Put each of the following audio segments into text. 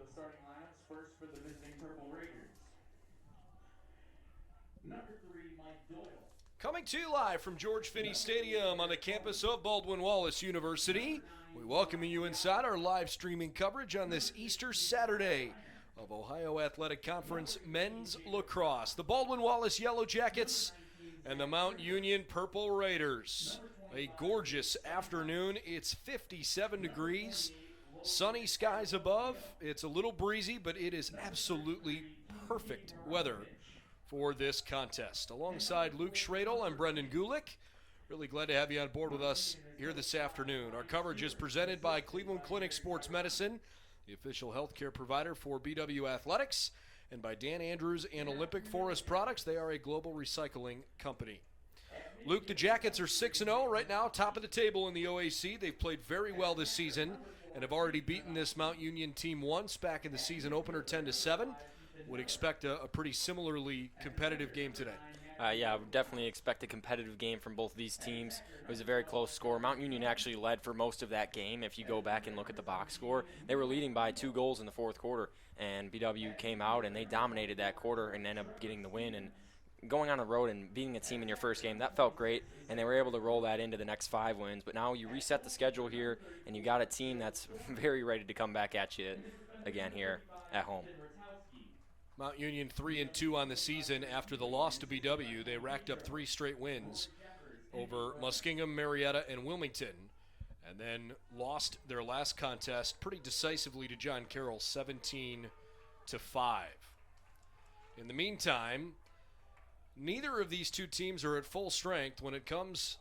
the starting lineups. First for the visiting Purple Raiders. Number 3, Mike Doyle. Coming to you live from George Finnie Stadium on the campus of Baldwin Wallace University. We welcome you inside our live streaming coverage on this Easter Saturday of Ohio Athletic Conference Men's Lacrosse. The Baldwin Wallace Yellow Jackets and the Mount Union Purple Raiders. A gorgeous afternoon. It's 57 degrees, sunny skies above. It's a little breezy, but it is absolutely perfect weather for this contest. Alongside Luke Schradel, I'm Brendan Gulick. Really glad to have you on board with us here this afternoon. Our coverage is presented by Cleveland Clinic Sports Medicine, the official healthcare provider for BW Athletics, and by Dan Andrews and Olympic Forest Products. They are a global recycling company. Luke, the Jackets are 6-0 right now, top of the table in the OAC. They've played very well this season and have already beaten this Mount Union team once back in the season opener 10-7. Would expect a pretty similarly competitive game today. Yeah, I would definitely expect a competitive game from both these teams. It was a very close score. Mount Union actually led for most of that game. If you go back and look at the box score, they were leading by 2 goals in the fourth quarter, and BW came out and they dominated that quarter and ended up getting the win. And going on the road and beating a team in your first game, that felt great, and they were able to roll that into the next 5 wins. But now you reset the schedule here, and you got a team that's very ready to come back at you again here at home. Mount Union 3-2 on the season after the loss to BW. They racked up 3 straight wins over Muskingum, Marietta, and Wilmington, and then lost their last contest pretty decisively to John Carroll, 17-5. In the meantime, neither of these two teams are at full strength when it comes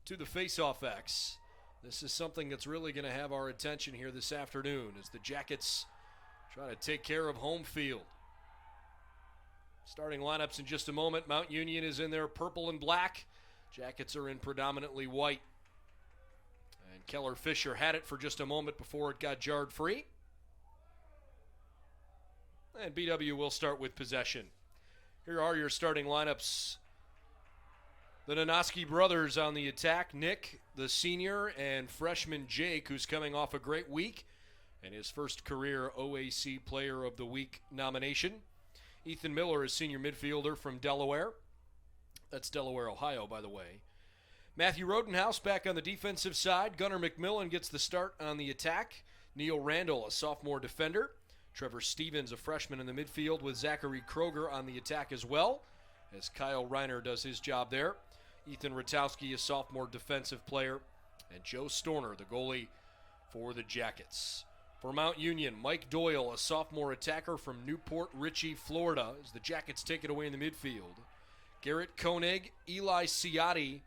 to the face-off X. This is something that's really going to have our attention here this afternoon as the Jackets try to take care of home field. Starting lineups in just a moment. Mount Union is in their purple and black. Jackets are in predominantly white. And Keller Fisher had it for just a moment before it got jarred free. And BW will start with possession. Here are your starting lineups. The Nanoski brothers on the attack. Nick, the senior, and freshman Jake, who's coming off a great week and his first career OAC Player of the Week nomination. Ethan Miller is senior midfielder from Delaware. That's Delaware, Ohio, by the way. Matthew Rodenhouse back on the defensive side. Gunnar McMillan gets the start on the attack. Neil Randall, a sophomore defender. Trevor Stevens, a freshman in the midfield, with Zachary Kroger on the attack as well, as Kyle Reiner does his job there. Ethan Ratowski, a sophomore defensive player. And Joe Storner, the goalie for the Jackets. For Mount Union, Mike Doyle, a sophomore attacker from Newport Richey, Florida, as the Jackets take it away in the midfield. Garrett Koenig, Eli Ciotti,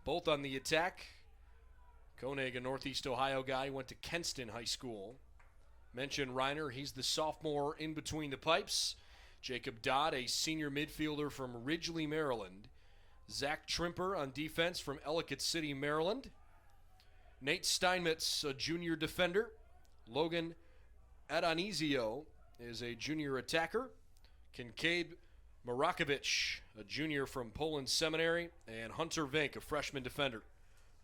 both on the attack. Koenig, a Northeast Ohio guy, went to Kenston High School. Mention Reiner, he's the sophomore in between the pipes. Jacob Dodd, a senior midfielder from Ridgely, Maryland. Zach Trimper on defense from Ellicott City, Maryland. Nate Steinmetz, a junior defender. Logan Adonisio is a junior attacker. Kincaid Marakovich, a junior from Poland Seminary. And Hunter Vink, a freshman defender.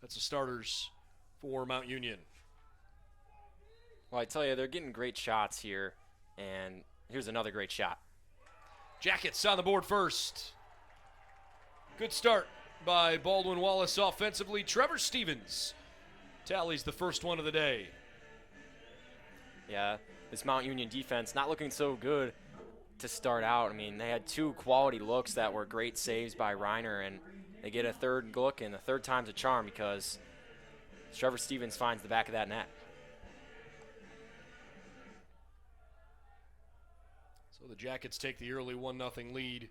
That's the starters for Mount Union. Well, I tell you, they're getting great shots here, and here's another great shot. Jackets on the board first. Good start by Baldwin Wallace offensively. Trevor Stevens tallies the first one of the day. Yeah, this Mount Union defense not looking so good to start out. I mean, they had 2 quality looks that were great saves by Reiner, and they get a third look, and the third time's a charm because Trevor Stevens finds the back of that net. So the Jackets take the early 1-0 lead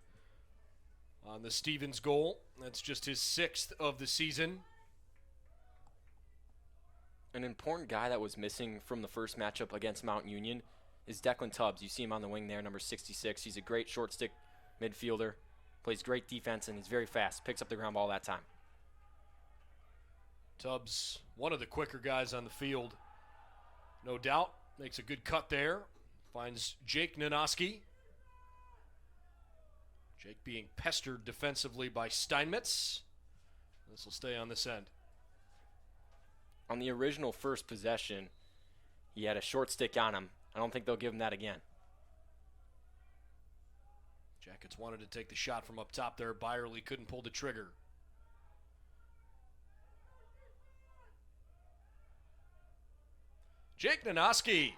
on the Stevens goal. That's just his 6th of the season. An important guy that was missing from the first matchup against Mount Union is Declan Tubbs. You see him on the wing there, number 66. He's a great short stick midfielder, plays great defense, and he's very fast. Picks up the ground ball that time. Tubbs, one of the quicker guys on the field, no doubt. Makes a good cut there. Finds Jake Nanoski. Jake being pestered defensively by Steinmetz. This will stay on this end. On the original first possession, he had a short stick on him, I don't think they'll give him that again. Jackets wanted to take the shot from up top there. Byerly couldn't pull the trigger. Jake Nanoski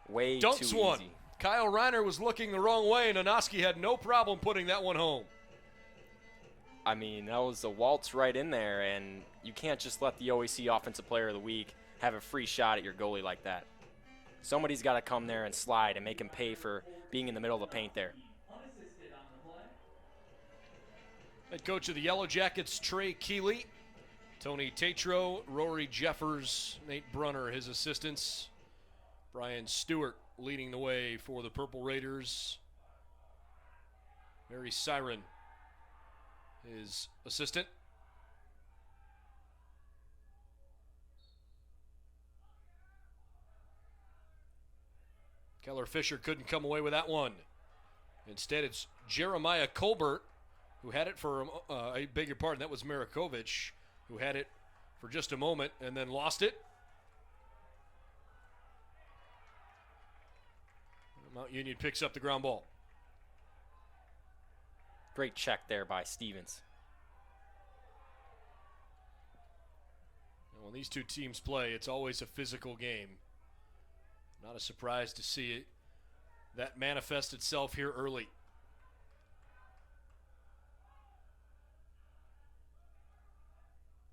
Way dunks too one. easy. Kyle Reiner was looking the wrong way, and Nanoski had no problem putting that one home. I mean, that was a waltz right in there, and you can't just let the OAC Offensive Player of the Week have a free shot at your goalie like that. Somebody's got to come there and slide and make him pay for being in the middle of the paint there. Head coach of the Yellow Jackets, Trey Keeley. Tony Tatro, Rory Jeffers, Nate Brunner, his assistants. Brian Stewart leading the way for the Purple Raiders. Mary Siren, his assistant. Keller Fisher couldn't come away with that one. Instead, it's Jeremiah Colbert, who had it for, I beg your pardon, that was Marakovich, who had it for just a moment and then lost it. Mount Union picks up the ground ball. Great check there by Stevens. And when these two teams play, it's always a physical game. Not a surprise to see it. That manifest itself here early.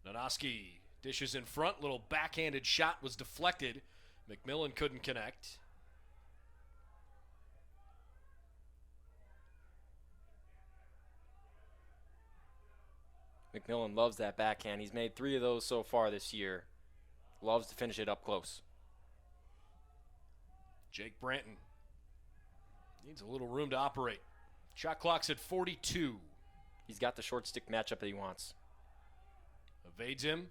Nanoski dishes in front. Little backhanded shot was deflected. McMillan couldn't connect. McMillan loves that backhand. He's made 3 of those so far this year. Loves to finish it up close. Jake Branton needs a little room to operate. Shot clock's at 42. He's got the short stick matchup that he wants. Evades him.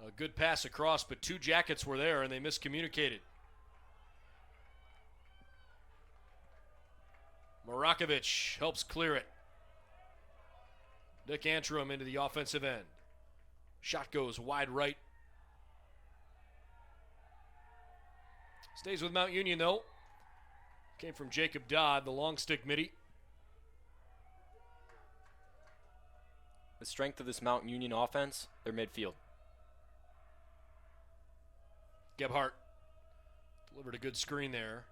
A good pass across, but 2 Jackets were there and they miscommunicated. Marakovich helps clear it. Nick Antrim into the offensive end. Shot goes wide right. Stays with Mount Union, though. Came from Jacob Dodd, the long stick midi. The strength of this Mount Union offense, their midfield. Gebhardt delivered a good screen there.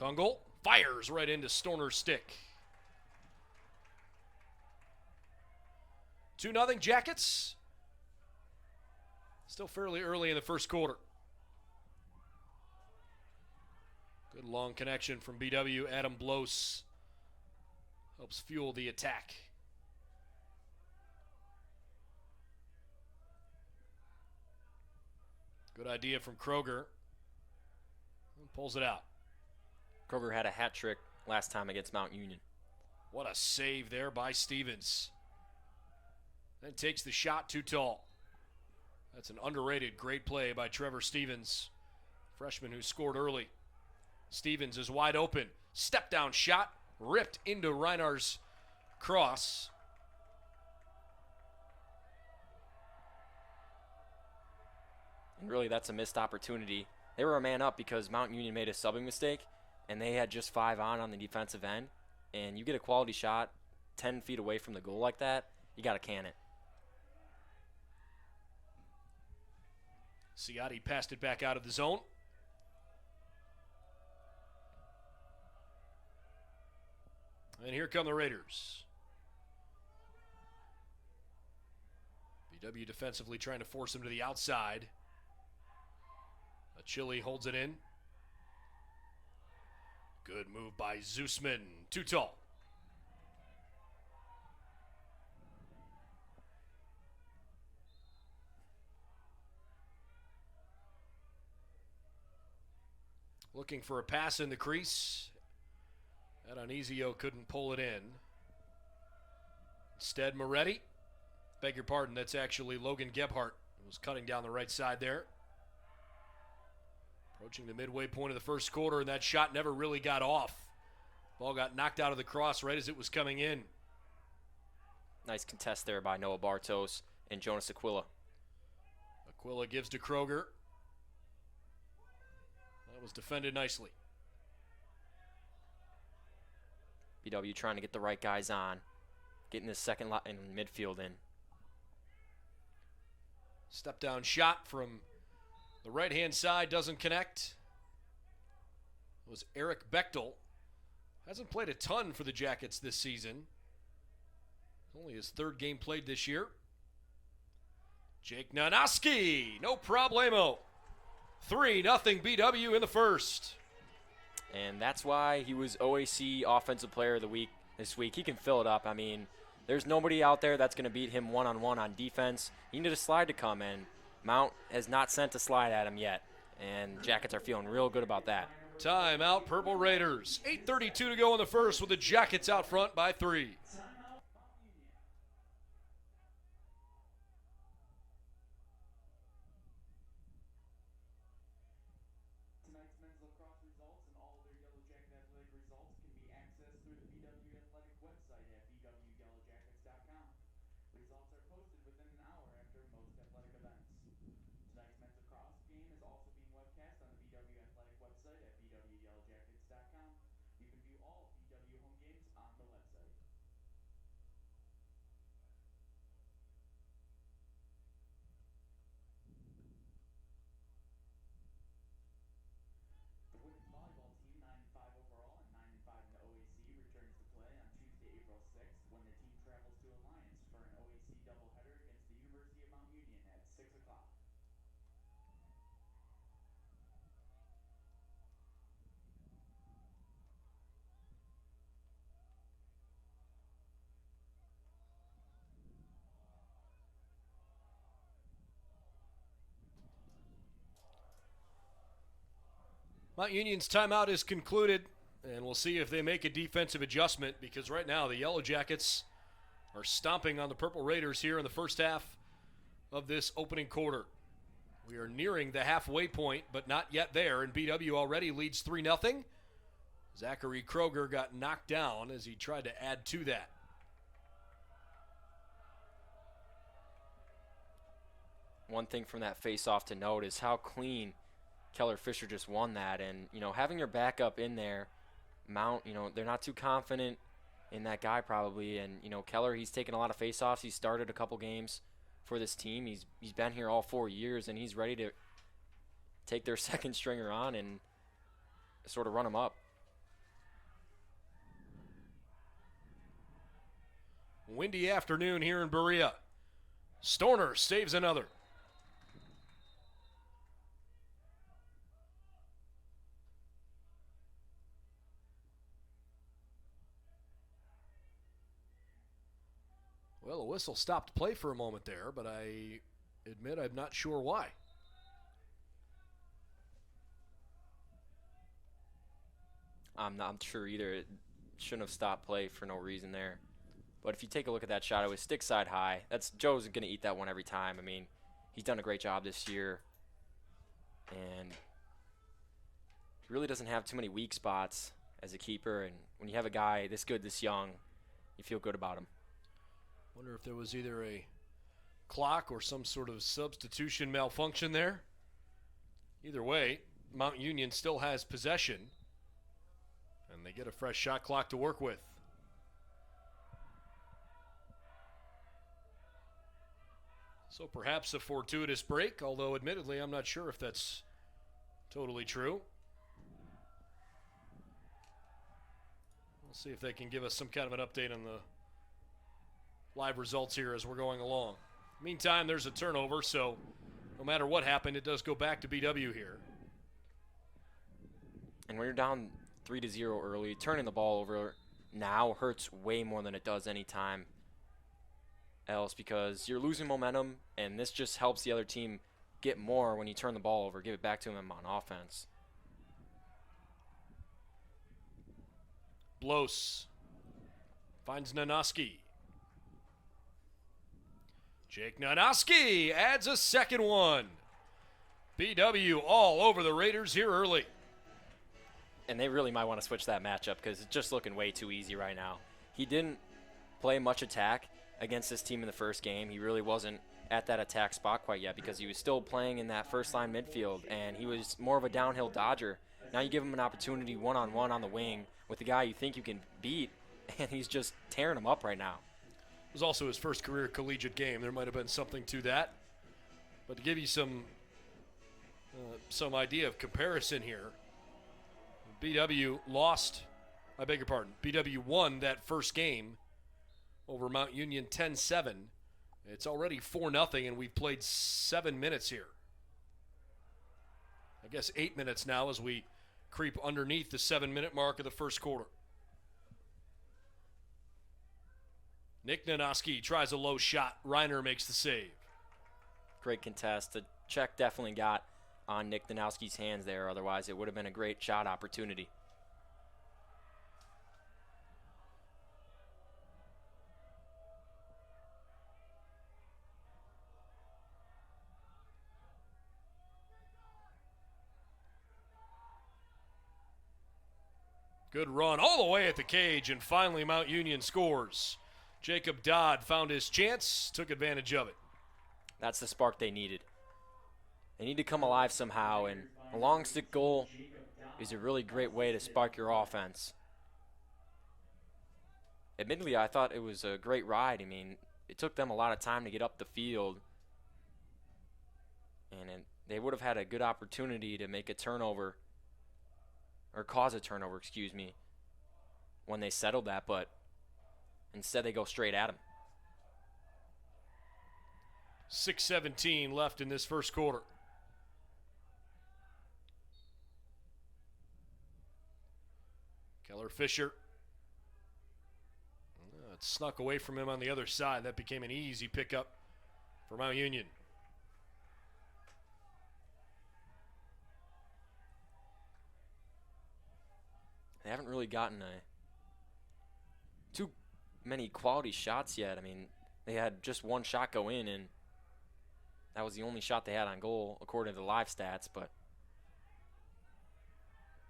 Kungel fires right into Storner's stick. 2-0 Jackets. Still fairly early in the first quarter. Good long connection from BW. Adam Blos helps fuel the attack. Good idea from Kroger. Pulls it out. Kroger had a hat trick last time against Mount Union. What a save there by Stevens. Then takes the shot too tall. That's an underrated great play by Trevor Stevens, freshman who scored early. Stevens is wide open. Step down shot, ripped into Reinar's cross. And really, that's a missed opportunity. They were a man up because Mount Union made a subbing mistake, and they had just 5 on the defensive end. And you get a quality shot 10 feet away from the goal like that, you got to can it. Ciotti passed it back out of the zone. And here come the Raiders. BW defensively trying to force him to the outside. Chile holds it in. Good move by Zeusman. Too tall. Looking for a pass in the crease. Adonizio couldn't pull it in. Instead, Moretti. Beg your pardon, that's actually Logan Gebhardt. He was cutting down the right side there. Approaching the midway point of the first quarter, and that shot never really got off. Ball got knocked out of the cross right as it was coming in. Nice contest there by Noah Bartos and Jonas Aquila. Aquila gives to Kroger. That was defended nicely. BW trying to get the right guys on, getting this second line in midfield in. Step down shot from the right-hand side doesn't connect. It was Eric Bechtel. Hasn't played a ton for the Jackets this season. Only his third game played this year. Jake Nanoski, no problemo. 3-0 BW in the first. And that's why he was OAC Offensive Player of the Week this week. He can fill it up. I mean, there's nobody out there that's going to beat him one-on-one on defense. He needed a slide to come in. Mount has not sent a slide at him yet, and Jackets are feeling real good about that. Timeout, Purple Raiders. 8:32 to go in the first with the Jackets out front by 3. Tonight's men's lacrosse results and all of their Yellow Jacket athletic results can be accessed through the BW Athletic website at bwyellowjackets.com. Results are posted within an hour after most athletic events. Tonight's men's lacrosse game is also being webcast on the BW Athletic website at bwyellowjackets.com. You can view all BW home games on the website. The women's volleyball team, 9-5 overall and 9-5 in the OAC, returns to play on Tuesday, April 6th, when the team travels to Alliance for an OAC doubleheader against the University of Mount Union at 6 o'clock. Mount Union's timeout is concluded, and we'll see if they make a defensive adjustment, because right now the Yellow Jackets are stomping on the Purple Raiders here in the first half of this opening quarter. We are nearing the halfway point, but not yet there, and BW already leads 3-0. Zachary Kroger got knocked down as he tried to add to that. One thing from that face-off to note is how clean Keller Fisher just won that. And, you know, having your backup in there, Mount, you know, they're not too confident in that guy probably. And, you know, Keller, he's taken a lot of face-offs. He started a couple games for this team. He's been here all 4 years, and he's ready to take their second stringer on and sort of run them up. Windy afternoon here in Berea. Storner saves another. Well, a whistle stopped play for a moment there, but I admit I'm not sure why. I'm not sure either. It shouldn't have stopped play for no reason there. But if you take a look at that shot, it was stick side high. Joe's going to eat that one every time. I mean, he's done a great job this year. And he really doesn't have too many weak spots as a keeper. And when you have a guy this good, this young, you feel good about him. Wonder if there was either a clock or some sort of substitution malfunction there. Either way, Mount Union still has possession, and they get a fresh shot clock to work with. So perhaps a fortuitous break, although admittedly I'm not sure if that's totally true. We'll see if they can give us some kind of an update on the live results here as we're going along. Meantime, there's a turnover, so no matter what happened, it does go back to BW here. And when you're down 3-0 early, turning the ball over now hurts way more than it does any time else, because you're losing momentum, and this just helps the other team get more when you turn the ball over, give it back to them on offense. Blos finds Nanoski. Jake Nanoski adds a second one. BW all over the Raiders here early. And they really might want to switch that matchup because it's just looking way too easy right now. He didn't play much attack against this team in the first game. He really wasn't at that attack spot quite yet because he was still playing in that first line midfield, and he was more of a downhill dodger. Now you give him an opportunity one-on-one on the wing with the guy you think you can beat, and he's just tearing him up right now. It was also his first career collegiate game. There might have been something to that. But to give you some idea of comparison here, BW won that first game over Mount Union 10-7. It's already 4-0, and we've played 7 minutes here. I guess 8 minutes now as we creep underneath the 7-minute mark of the first quarter. Nick Nanoski tries a low shot. Reiner makes the save. Great contest. The check definitely got on Nick Nanoski's hands there. Otherwise, it would have been a great shot opportunity. Good run all the way at the cage, and finally Mount Union scores. Jacob Dodd found his chance, took advantage of it. That's the spark they needed. They need to come alive somehow, and a long stick goal is a really great way to spark your offense. Admittedly, I thought it was a great ride. I mean, it took them a lot of time to get up the field, and they would have had a good opportunity to make a turnover, or cause a turnover, excuse me, when they settled that, but instead they go straight at him. 6:17 left in this first quarter. Keller Fisher. It snuck away from him on the other side. That became an easy pickup for Mount Union. They haven't really gotten too many quality shots yet. I mean, they had just one shot go in, and that was the only shot they had on goal, according to the live stats. But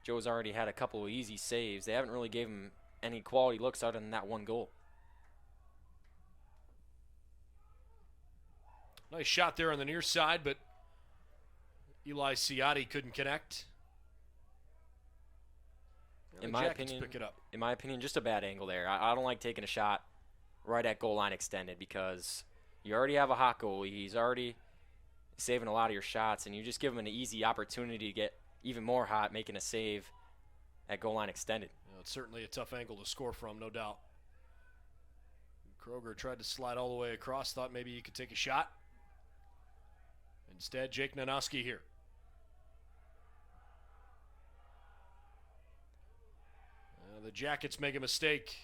Joe's already had a couple of easy saves. They haven't really gave him any quality looks other than that one goal. Nice shot there on the near side, but Eli Ciotti couldn't connect. In my opinion, just a bad angle there. I don't like taking a shot right at goal line extended because you already have a hot goalie. He's already saving a lot of your shots, and you just give him an easy opportunity to get even more hot, making a save at goal line extended. It's certainly a tough angle to score from, no doubt. Kroger tried to slide all the way across, thought maybe he could take a shot. Instead, Jake Nanoski here. The Jackets make a mistake,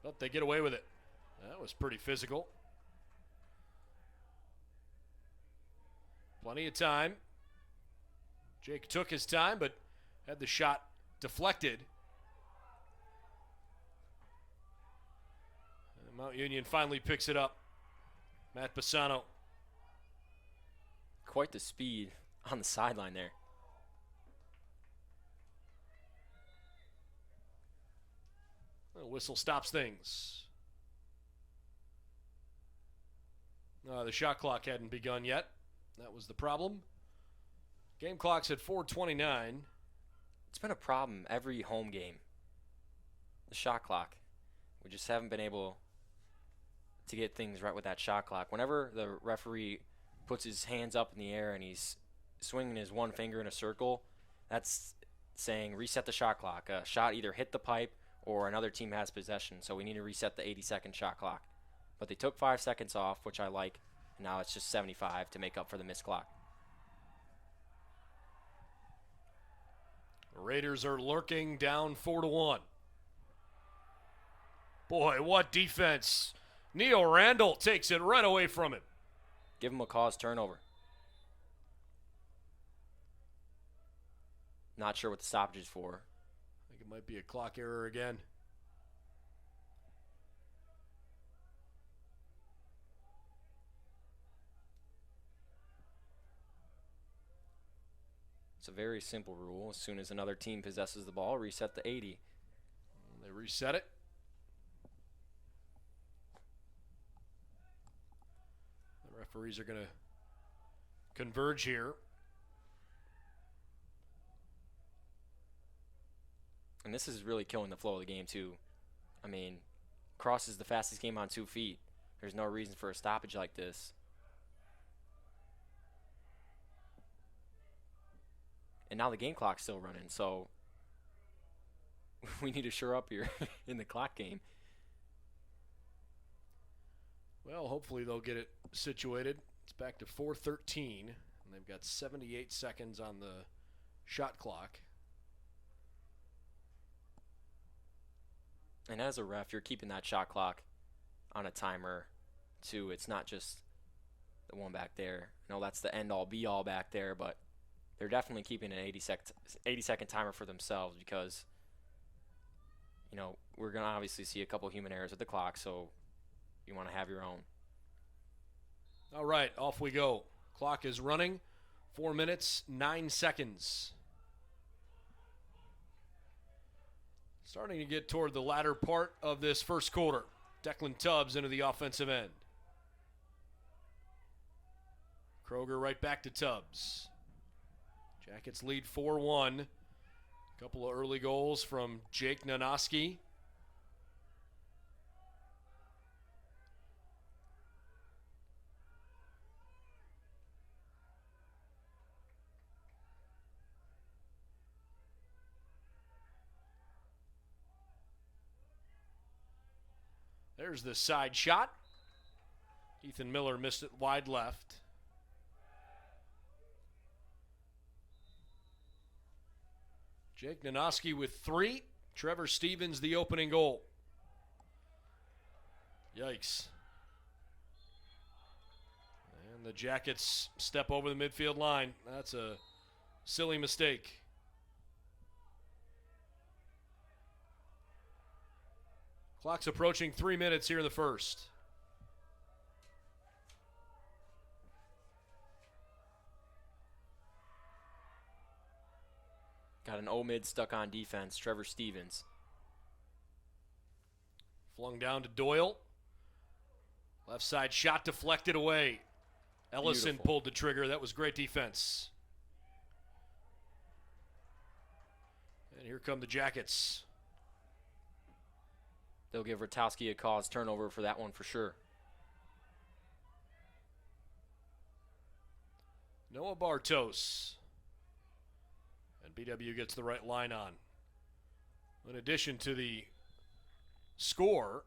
but they get away with it. That was pretty physical. Plenty of time. Jake took his time, but had the shot deflected. And Mount Union finally picks it up. Matt Bassano. Quite the speed on the sideline there. The whistle stops things. The shot clock hadn't begun yet. That was the problem. Game clock's at 4:29. It's been a problem every home game. The shot clock. We just haven't been able to get things right with that shot clock. Whenever the referee puts his hands up in the air and he's swinging his one finger in a circle, that's saying reset the shot clock. A shot either hit the pipe or another team has possession, so we need to reset the 80-second shot clock. But they took 5 seconds off, which I like, and now it's just 75 to make up for the missed clock. The Raiders are lurking, down 4-1. Boy, what defense. Neil Randall takes it right away from him. Give him a cause turnover. Not sure what the stoppage is for. I think it might be a clock error again. It's a very simple rule. As soon as another team possesses the ball, reset the 80. They reset it. Referees are going to converge here. And this is really killing the flow of the game, too. I mean, Cross is the fastest game on 2 feet. There's no reason for a stoppage like this. And now the game clock's still running, so we need to shore up here in the clock game. Well, hopefully they'll get it situated. It's back to 4:13, and they've got 78 seconds on the shot clock. And as a ref, you're keeping that shot clock on a timer, too. It's not just the one back there. I know that's the end-all, be-all back there, but they're definitely keeping an 80-second timer for themselves because, you know, we're going to obviously see a couple human errors with the clock, so you want to have your own. All right, off we go. Clock is running. 4 minutes, 9 seconds. Starting to get toward the latter part of this first quarter. Declan Tubbs into the offensive end. Kroger right back to Tubbs. Jackets lead 4-1. A couple of early goals from Jake Nanoski. There's the side shot. Ethan Miller missed it wide left. Jake Nanoski with 3. Trevor Stevens the opening goal. Yikes. And the Jackets step over the midfield line. That's a silly mistake. Clock's approaching 3 minutes here in the first. Got an O-mid stuck on defense, Trevor Stevens. Flung down to Doyle. Left side shot deflected away. Ellison Beautiful. pulled the trigger. That was great defense. And here come the Jackets. They'll give Rotowski a cause turnover for that one for sure. Noah Bartos. And BW gets the right line on. In addition to the score,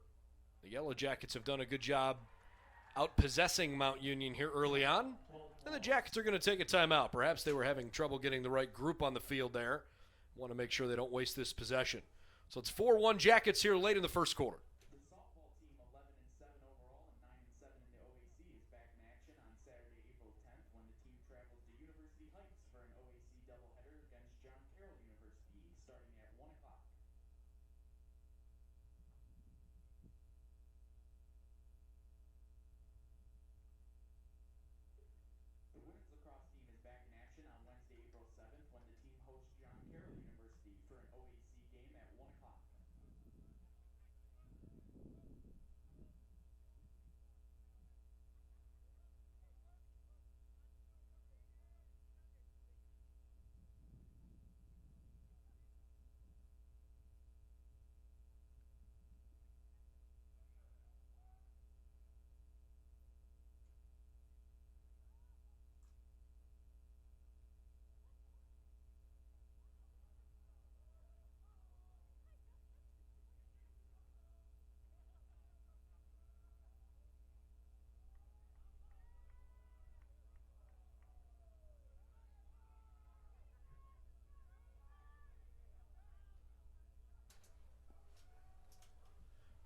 the Yellow Jackets have done a good job out-possessing Mount Union here early on. And the Jackets are going to take a timeout. Perhaps they were having trouble getting the right group on the field there. Want to make sure they don't waste this possession. So it's 4-1 Jackets here late in the first quarter. The softball team, 11-7 overall and 9-7 in the OAC, is back in action on Saturday, April 10th, when the team travels to University Heights for an OAC doubleheader against John Carroll University, starting at 1 o'clock. The women's lacrosse team is back in action on Wednesday, April 7th, when the team hosts John Carroll University for an OAC game at 1 o'clock.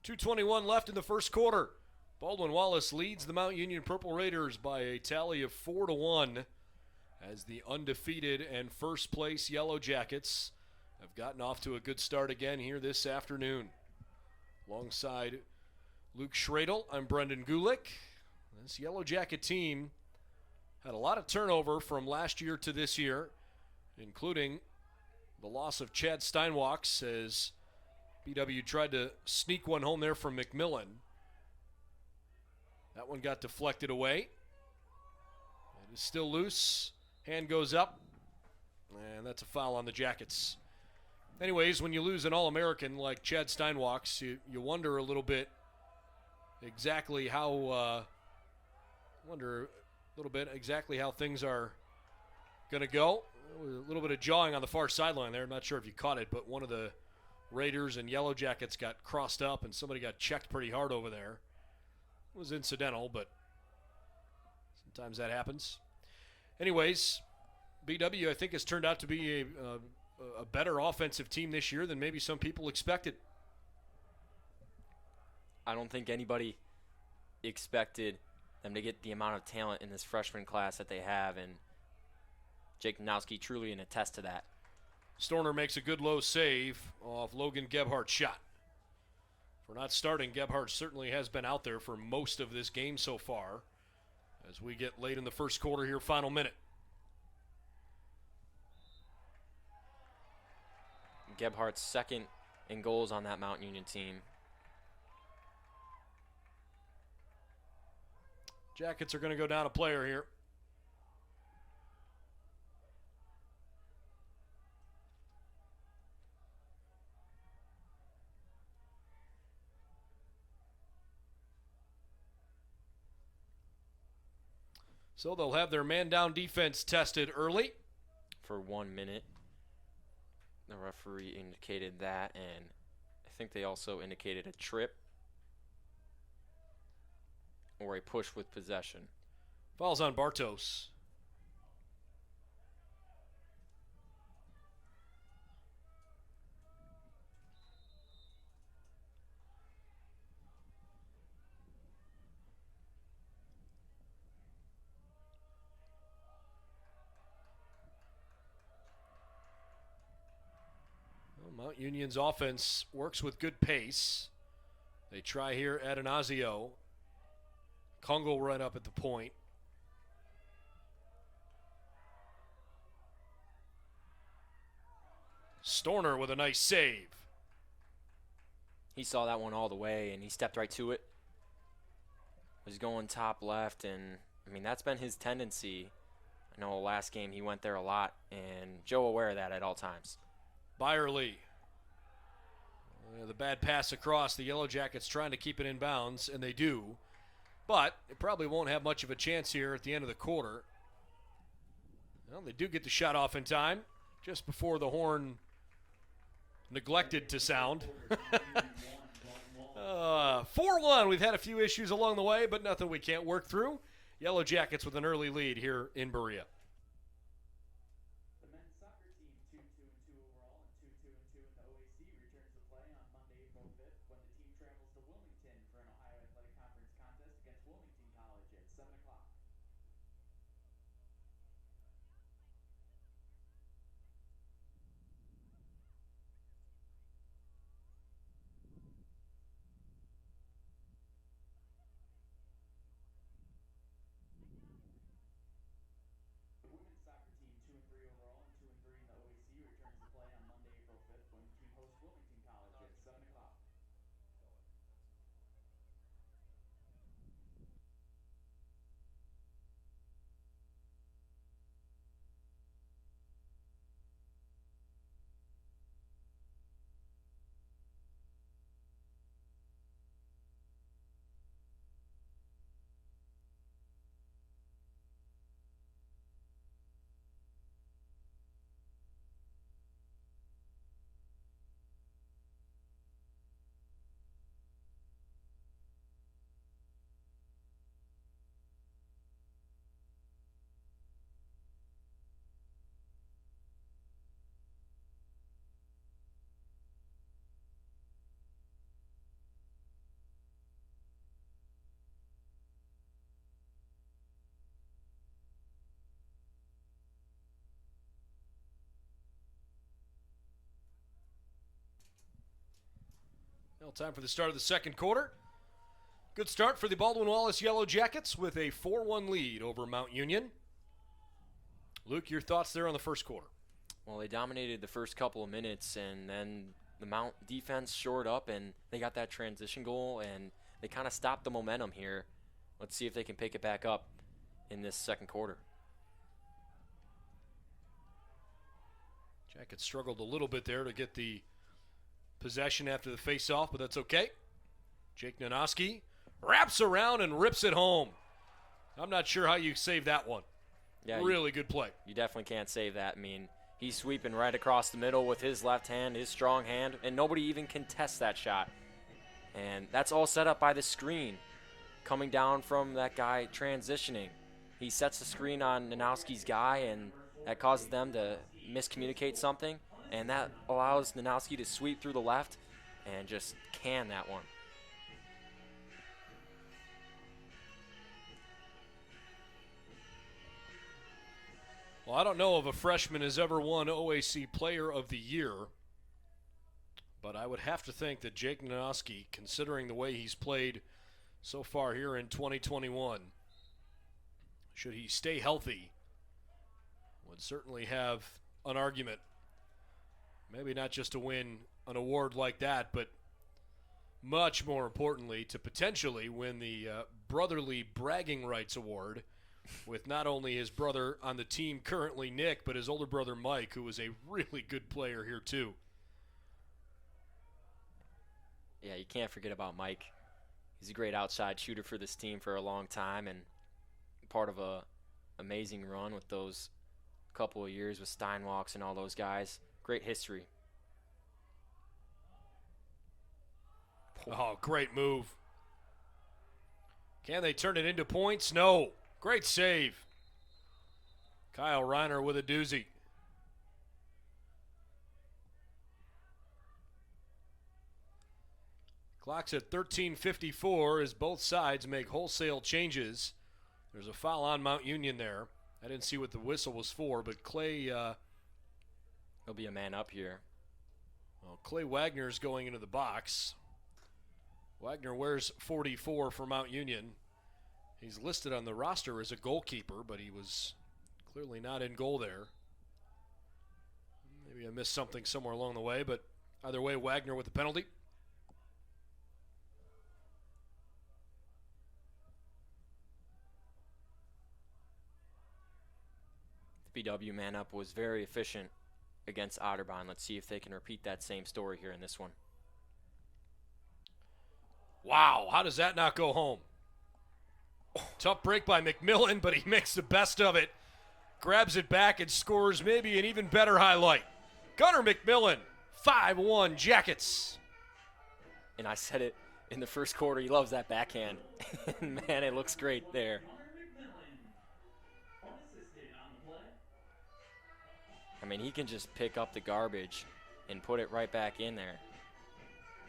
.221 left in the first quarter. Baldwin Wallace leads the Mount Union Purple Raiders by a tally of 4-1 as the undefeated and first place Yellow Jackets have gotten off to a good start again here this afternoon. Alongside Luke Schradel, I'm Brendan Gulick. This Yellow Jacket team had a lot of turnover from last year to this year, including the loss of Chad Steinwalks as BW tried to sneak one home there from McMillan. That one got deflected away. is still loose. Hand goes up, and that's a foul on the Jackets. Anyways, when you lose an All-American like Chad Steinwalks, you wonder a little bit exactly how things are going to go. A little bit of jawing on the far sideline there. I'm not sure if you caught it, but one of the Raiders and Yellow Jackets got crossed up, and somebody got checked pretty hard over there. It was incidental, but sometimes that happens. Anyways, BW, I think, has turned out to be a better offensive team this year than maybe some people expected. I don't think anybody expected them to get the amount of talent in this freshman class that they have, and Jake Nowski truly can attest to that. Storner makes a good low save off Logan Gebhardt's shot. For not starting, Gebhardt certainly has been out there for most of this game so far as we get late in the first quarter here, final minute. Gebhardt's second in goals on that Mount Union team. Jackets are going to go down a player here. So they'll have their man-down defense tested early. For 1 minute. The referee indicated that, and I think they also indicated a trip or a push with possession. Fouls on Bartos. Mount Union's offense works with good pace. They try here at Anazio. Kungle right up at the point. Storner with a nice save. He saw that one all the way, and he stepped right to it. Was going top left, and, I mean, that's been his tendency. I know last game he went there a lot, and Joe aware of that at all times. Byerly. The bad pass across. The Yellow Jackets trying to keep it in bounds, and they do. But it probably won't have much of a chance here at the end of the quarter. Well, they do get the shot off in time, just before the horn neglected to sound. 4-1. We've had a few issues along the way, but nothing we can't work through. Yellow Jackets with an early lead here in Berea. The men's soccer team, 2-2-2 overall and 2-2-2 in the OAC, returns to play on Monday, April 5th, when the team travels to Wilmington for an Ohio Athletic Conference contest against Wilmington College at 7 o'clock. The women's soccer team, 2-3 overall and 2-3 in the OAC, returns to play on Monday, April 5th, when the team hosts Wilmington College at 7 o'clock. Well, time for the start of the second quarter. Good start for the Baldwin Wallace Yellow Jackets with a 4-1 lead over Mount Union. Luke, your thoughts there on the first quarter? Well, they dominated the first couple of minutes, and then the Mount defense shored up, and they got that transition goal, and they kind of stopped the momentum here. Let's see if they can pick it back up in this second quarter. Jackets struggled a little bit there to get the possession after the face-off, but that's okay. Jake Nanoski wraps around and rips it home. I'm not sure how you save that one. Yeah, really good play. You definitely can't save that. I mean, he's sweeping right across the middle with his left hand, his strong hand, and nobody even can test that shot. And that's all set up by the screen coming down from that guy transitioning. He sets the screen on Nanowski's guy, and that causes them to miscommunicate something, and that allows Nanowski to sweep through the left and just can that one. Well, I don't know if a freshman has ever won OAC Player of the Year, but I would have to think that Jake Nanoski, considering the way he's played so far here in 2021, should he stay healthy, would certainly have an argument. Maybe not just to win an award like that, but much more importantly, to potentially win the Brotherly Bragging Rights Award with not only his brother on the team currently, Nick, but his older brother, Mike, who is a really good player here too. Yeah, you can't forget about Mike. He's a great outside shooter for this team for a long time and part of a amazing run with those couple of years with Steinwalks and all those guys. Great history. Oh, great move. Can they turn it into points? No. Great save. Kyle Reiner with a doozy. Clock's at 13:54 as both sides make wholesale changes. There's a foul on Mount Union there. I didn't see what the whistle was for, but Clay... He'll be a man up here. Well, Clay Wagner's going into the box. Wagner wears 44 for Mount Union. He's listed on the roster as a goalkeeper, but he was clearly not in goal there. Maybe I missed something somewhere along the way, but either way, Wagner with the penalty. The BW man-up was very efficient against Otterbein. Let's see if they can repeat that same story here in this one. Wow, how does that not go home? Tough break by McMillan, but he makes the best of it. Grabs it back and scores maybe an even better highlight. Gunnar McMillan, 5-1 Jackets. And I said it in the first quarter, he loves that backhand. Man, it looks great there. I mean, he can just pick up the garbage and put it right back in there.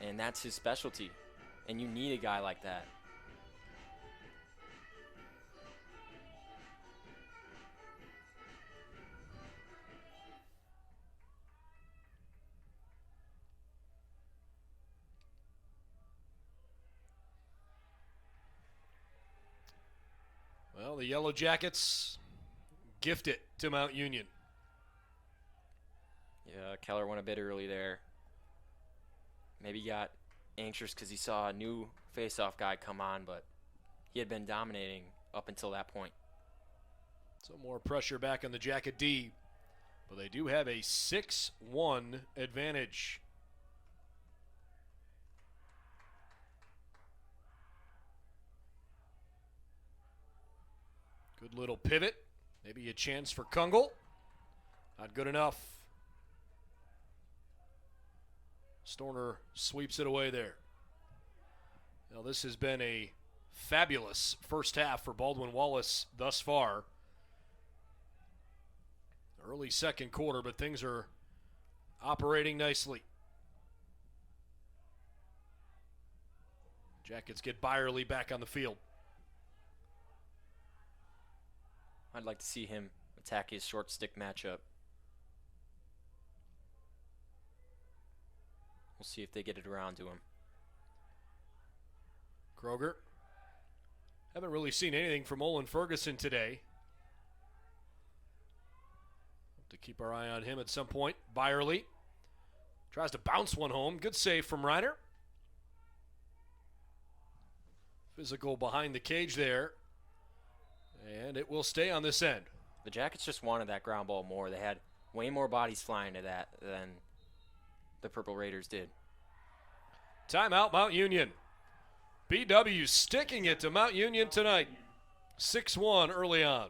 And that's his specialty. And you need a guy like that. Well, the Yellow Jackets gift it to Mount Union. Yeah, Keller went a bit early there. Maybe got anxious because he saw a new face-off guy come on, but he had been dominating up until that point. So more pressure back on the Jacket D, but they do have a 6-1 advantage. Good little pivot. Maybe a chance for Kungl. Not good enough. Storner sweeps it away there. Now this has been a fabulous first half for Baldwin Wallace thus far. Early second quarter, but things are operating nicely. Jackets get Byerly back on the field. I'd like to see him attack his short stick matchup. We'll see if they get it around to him. Kroger. Haven't really seen anything from Olin Ferguson today. Have to keep our eye on him at some point. Byerly tries to bounce one home. Good save from Reiner. Physical behind the cage there. And it will stay on this end. The Jackets just wanted that ground ball more. They had way more bodies flying to that than the Purple Raiders did. Timeout, Mount Union. BW sticking it to Mount Union tonight. 6-1 early on.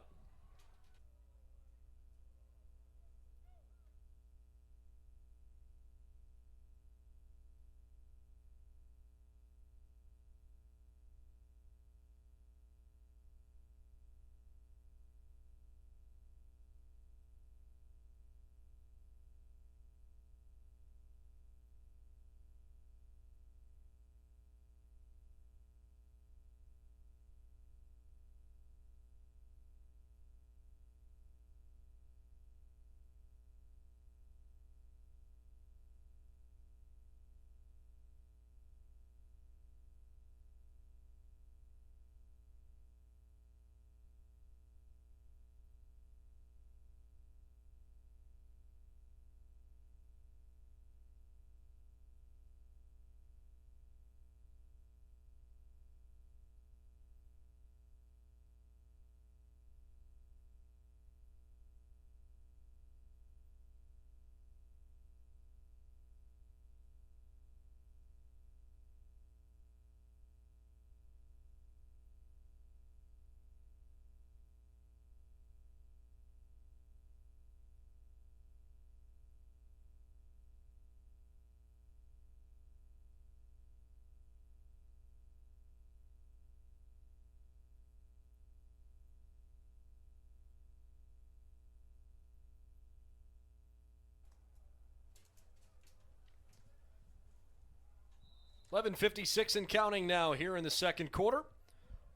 .56 and counting now here in the second quarter.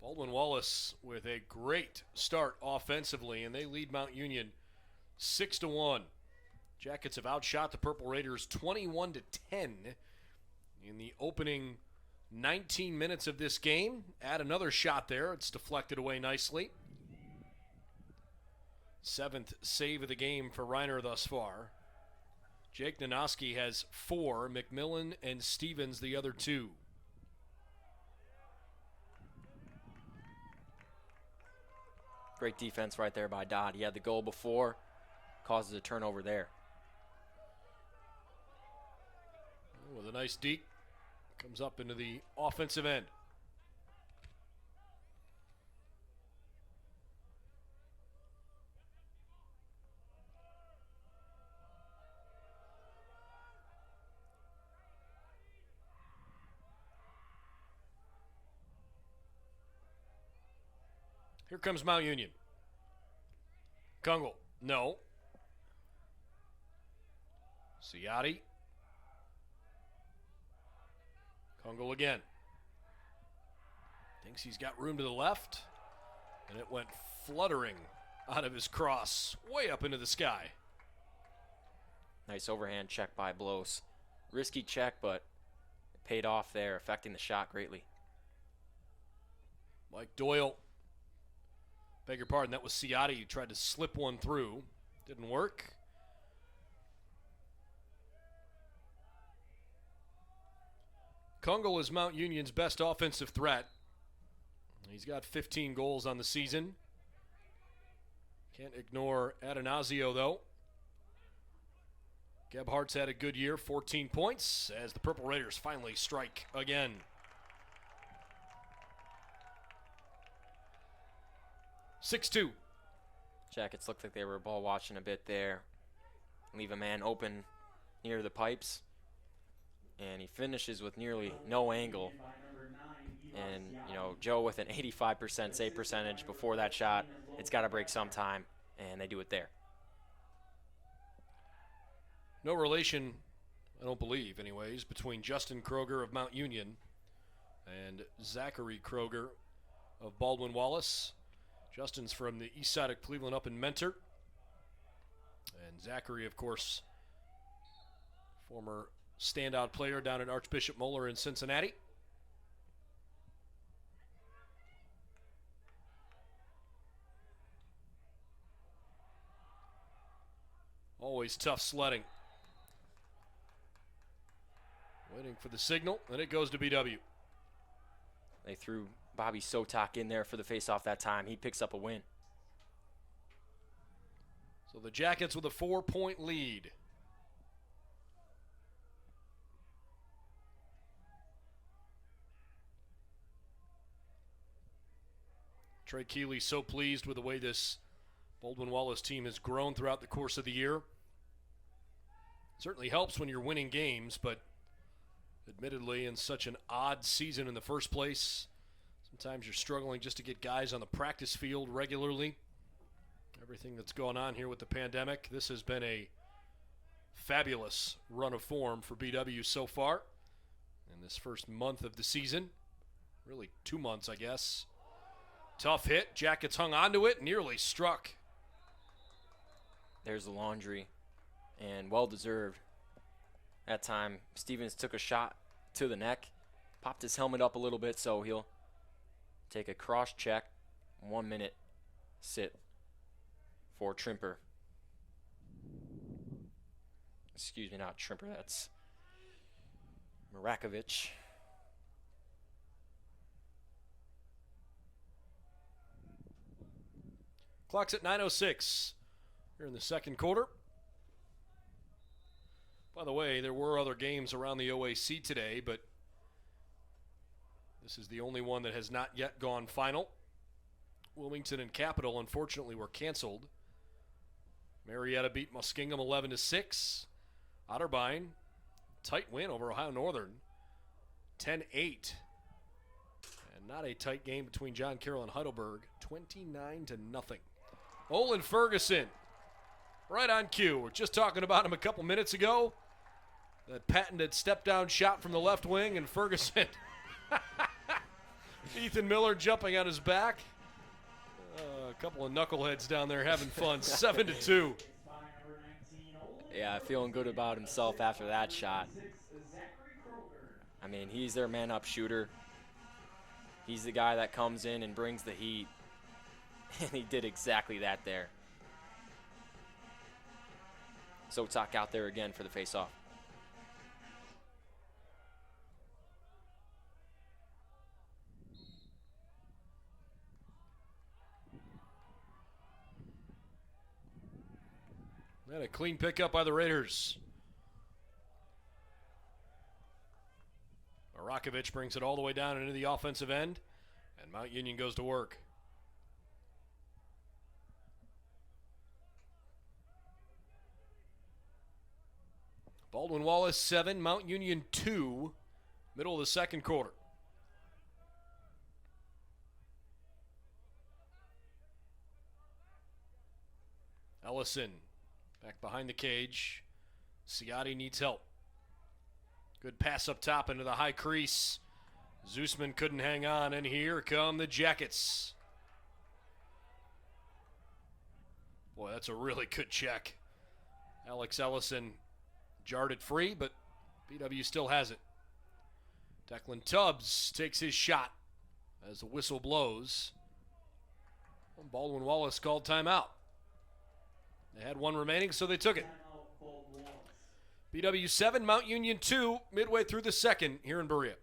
Baldwin Wallace with a great start offensively, and they lead Mount Union 6-1. Jackets have outshot the Purple Raiders 21-10 in the opening 19 minutes of this game. Add another shot there. It's deflected away nicely. 7th save of the game for Reiner thus far. Jake Nanoski has 4, McMillan and Stevens the other 2. Great defense right there by Dodd. He had the goal before, causes a turnover there. With a nice deke, comes up into the offensive end. Here comes Mount Union. Kungle, no. Ciotti. Kungle again. Thinks he's got room to the left, and it went fluttering out of his cross, way up into the sky. Nice overhand check by Blos. Risky check, but it paid off there, affecting the shot greatly. Mike Doyle. Beg your pardon, that was Ciotti who tried to slip one through. Didn't work. Kungle is Mount Union's best offensive threat. He's got 15 goals on the season. Can't ignore Atanasio, though. Gebhardt's had a good year, 14 points, as the Purple Raiders finally strike again. .62. Jackets looked like they were ball watching a bit there. Leave a man open near the pipes. And he finishes with nearly no angle. And, you know, Joe with an 85% save percentage before that shot. It's got to break sometime, and they do it there. No relation, I don't believe, anyways, between Justin Kroger of Mount Union and Zachary Kroger of Baldwin Wallace. Justin's from the east side of Cleveland up in Mentor. And Zachary, of course, former standout player down at Archbishop Moeller in Cincinnati. Always tough sledding. Waiting for the signal, and it goes to BW. They threw Bobby Sotak in there for the faceoff that time. He picks up a win. So the Jackets with a 4-point lead. Trey Keeley so pleased with the way this Baldwin Wallace team has grown throughout the course of the year. Certainly helps when you're winning games, but admittedly in such an odd season in the first place, sometimes you're struggling just to get guys on the practice field regularly. Everything that's going on here with the pandemic, this has been a fabulous run of form for BW so far in this first month of the season. Really 2 months, I guess. Tough hit. Jackets hung onto it, nearly struck. There's the laundry, and well-deserved. That time, Stevens took a shot to the neck, popped his helmet up a little bit, so he'll take a cross-check, 1 minute sit for Trimper. Excuse me, not Trimper, that's Marakovic. Clock's at 9:06 here in the second quarter. By the way, there were other games around the OAC today, but this is the only one that has not yet gone final. Wilmington and Capital, unfortunately, were canceled. Marietta beat Muskingum 11-6. Otterbein, tight win over Ohio Northern, 10-8. And not a tight game between John Carroll and Heidelberg, 29-0. Olin Ferguson, right on cue. We're just talking about him a couple minutes ago. That patented step-down shot from the left wing, and Ferguson. Ethan Miller jumping on his back. A couple of knuckleheads down there having fun. 7-2. Yeah, feeling good about himself after that shot. I mean, he's their man-up shooter. He's the guy that comes in and brings the heat. And he did exactly that there. Zotok out there again for the face-off. And a clean pickup by the Raiders. Marakovic brings it all the way down into the offensive end, and Mount Union goes to work. Baldwin Wallace 7, Mount Union 2, middle of the second quarter. Ellison back behind the cage. Ciotti needs help. Good pass up top into the high crease. Zeusman couldn't hang on, and here come the Jackets. Boy, that's a really good check. Alex Ellison jarred it free, but BW still has it. Declan Tubbs takes his shot as the whistle blows. Baldwin Wallace called timeout. They had one remaining, so they took it. BW 7, Mount Union 2, midway through the second here in Berea.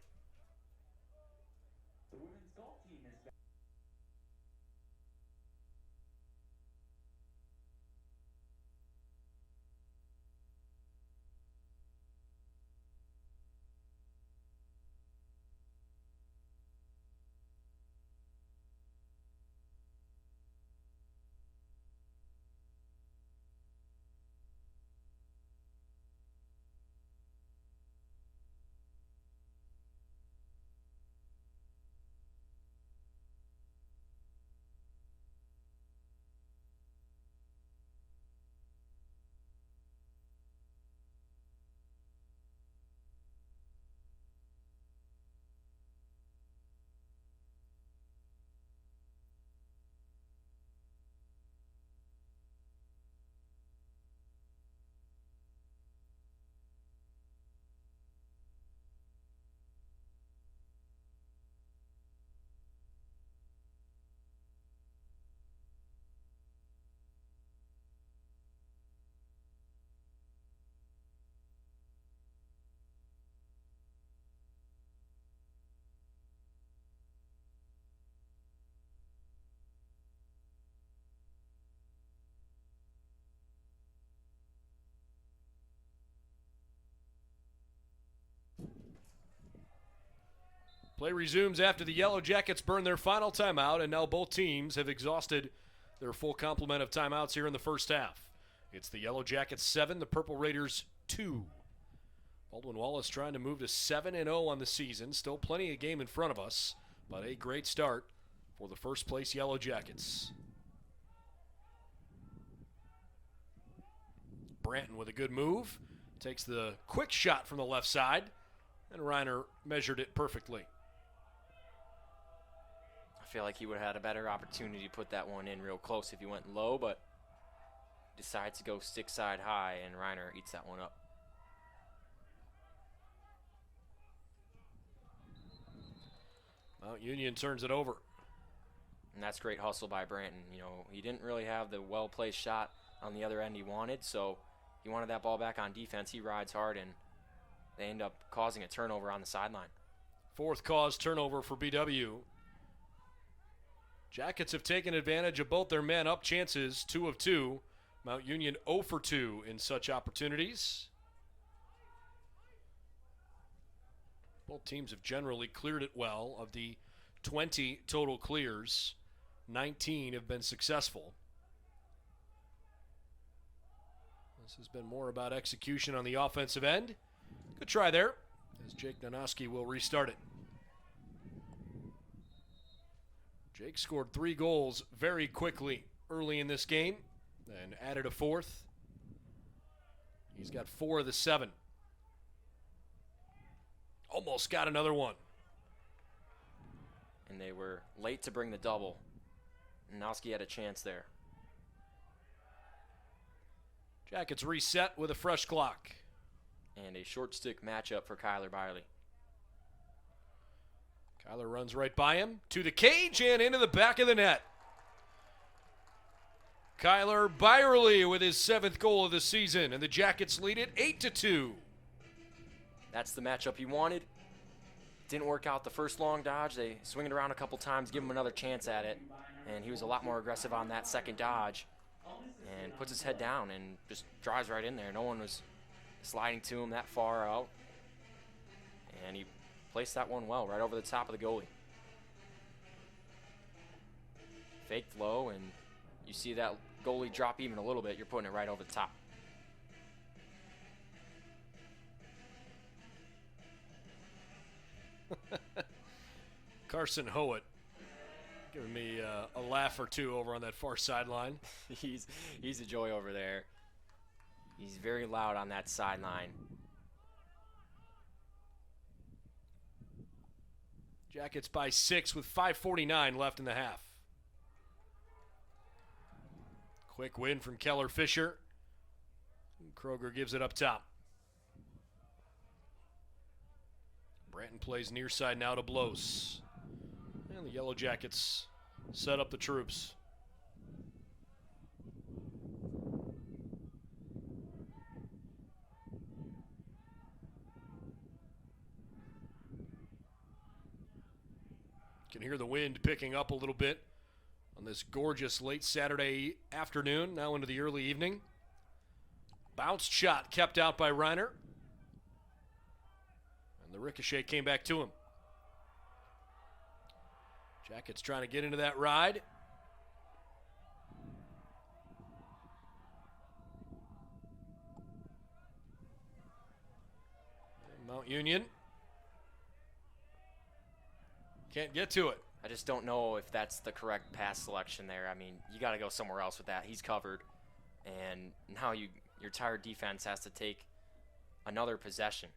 Play resumes after the Yellow Jackets burn their final timeout, and now both teams have exhausted their full complement of timeouts here in the first half. It's the Yellow Jackets 7, the Purple Raiders 2. Baldwin Wallace trying to move to 7-0 on the season. Still plenty of game in front of us, but a great start for the first place Yellow Jackets. Branton with a good move. Takes the quick shot from the left side, and Reiner measured it perfectly. I feel like he would have had a better opportunity to put that one in real close if he went low, but decides to go stick side high, and Reiner eats that one up. Mount Union turns it over. And that's great hustle by Branton. You know, he didn't really have the well-placed shot on the other end he wanted, so he wanted that ball back on defense. He rides hard, and they end up causing a turnover on the sideline. Fourth cause turnover for BW. Jackets have taken advantage of both their man-up chances, 2 of 2. Mount Union 0 for 2 in such opportunities. Both teams have generally cleared it well. Of the 20 total clears, 19 have been successful. This has been more about execution on the offensive end. Good try there, as Jake Nanoski will restart it. Jake scored 3 goals very quickly early in this game and added a 4th. He's got 4 of the 7. Almost got another one. And they were late to bring the double. Nanoski had a chance there. Jackets reset with a fresh clock. And a short stick matchup for Kyler Byerly. Kyler runs right by him to the cage and into the back of the net. Kyler Byerly with his 7th goal of the season, and the Jackets lead it 8-2. That's the matchup he wanted. Didn't work out the first long dodge. They swing it around a couple times, give him another chance at it, and he was a lot more aggressive on that second dodge and puts his head down and just drives right in there. No one was sliding to him that far out, and he placed that one well right over the top of the goalie. Faked low, and you see that goalie drop even a little bit, you're putting it right over the top. Carson Howitt giving me a laugh or two over on that far sideline. He's a joy over there. He's very loud on that sideline. Jackets by 6 with 5:49 left in the half. Quick win from Keller Fisher. Kroger gives it up top. Branton plays near side now to Blos. And the Yellow Jackets set up the troops. Can hear the wind picking up a little bit on this gorgeous late Saturday afternoon, now into the early evening. Bounced shot kept out by Reiner. And the ricochet came back to him. Jackets trying to get into that ride. And Mount Union can't get to it. I just don't know if that's the correct pass selection there. I mean, you got to go somewhere else with that. He's covered. And now your tired defense has to take another possession.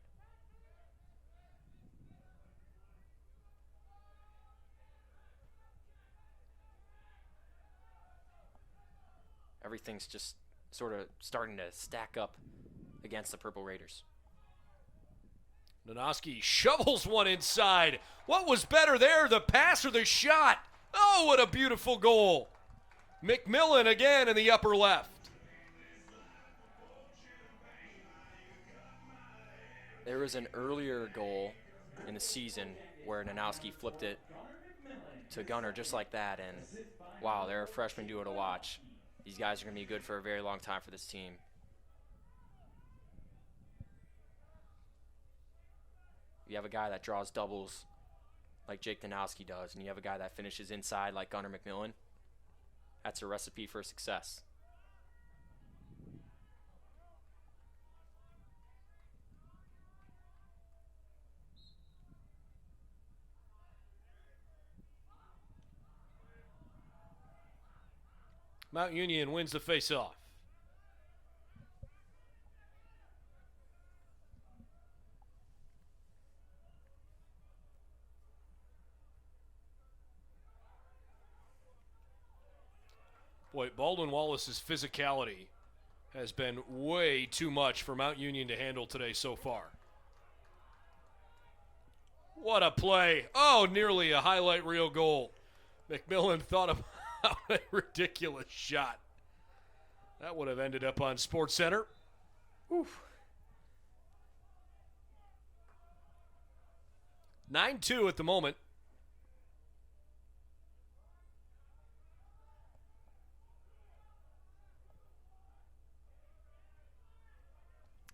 Everything's just sort of starting to stack up against the Purple Raiders. Nanoski shovels one inside. What was better there, the pass or the shot? Oh, what a beautiful goal. McMillan again in the upper left. There was an earlier goal in the season where Nanoski flipped it to Gunner just like that, and wow, they're a freshman duo to watch. These guys are going to be good for a very long time for this team. You have a guy that draws doubles like Jake Danowski does, and you have a guy that finishes inside like Gunnar McMillan, that's a recipe for success. Mount Union wins the face-off. Boy, Baldwin Wallace's physicality has been way too much for Mount Union to handle today so far. What a play. Oh, nearly a highlight reel goal. McMillan thought about a ridiculous shot. That would have ended up on SportsCenter. Oof. 9-2 at the moment.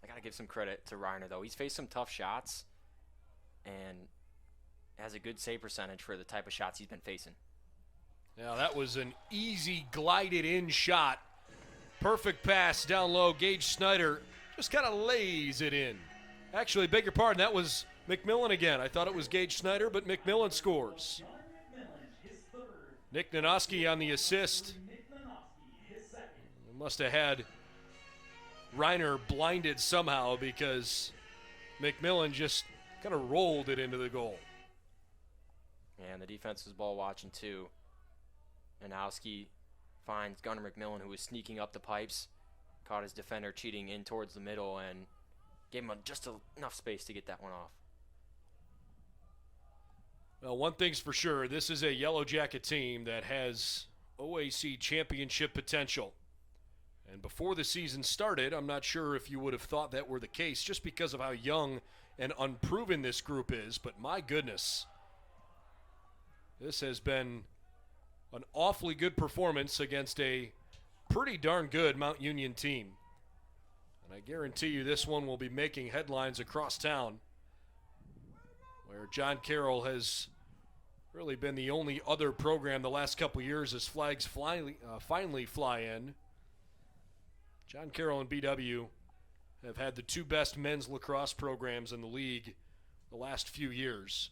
I got to give some credit to Reiner, though. He's faced some tough shots and has a good save percentage for the type of shots he's been facing. Now, that was an easy glided in shot. Perfect pass down low. Gage Snyder just kind of lays it in. Actually, beg your pardon, that was McMillan again. I thought it was Gage Snyder, but McMillan scores. Nick Nanoski on the assist. Must have had Reiner blinded somehow because McMillan just kind of rolled it into the goal. And the defense was ball watching too. Nanowski finds Gunnar McMillan, who was sneaking up the pipes, caught his defender cheating in towards the middle, and gave him just enough space to get that one off. Well, one thing's for sure, this is a Yellow Jacket team that has OAC championship potential. And before the season started, I'm not sure if you would have thought that were the case just because of how young and unproven this group is, but my goodness, this has been an awfully good performance against a pretty darn good Mount Union team. And I guarantee you this one will be making headlines across town, where John Carroll has really been the only other program the last couple years as flags finally fly in. John Carroll and BW have had the two best men's lacrosse programs in the league the last few years.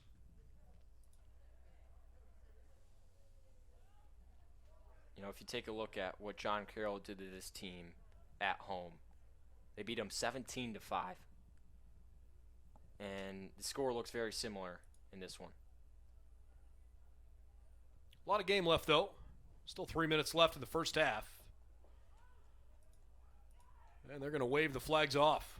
You know, if you take a look at what John Carroll did to this team at home, they beat them 17-5. And the score looks very similar in this one. A lot of game left, though. Still 3 minutes left in the first half. And they're going to wave the flags off.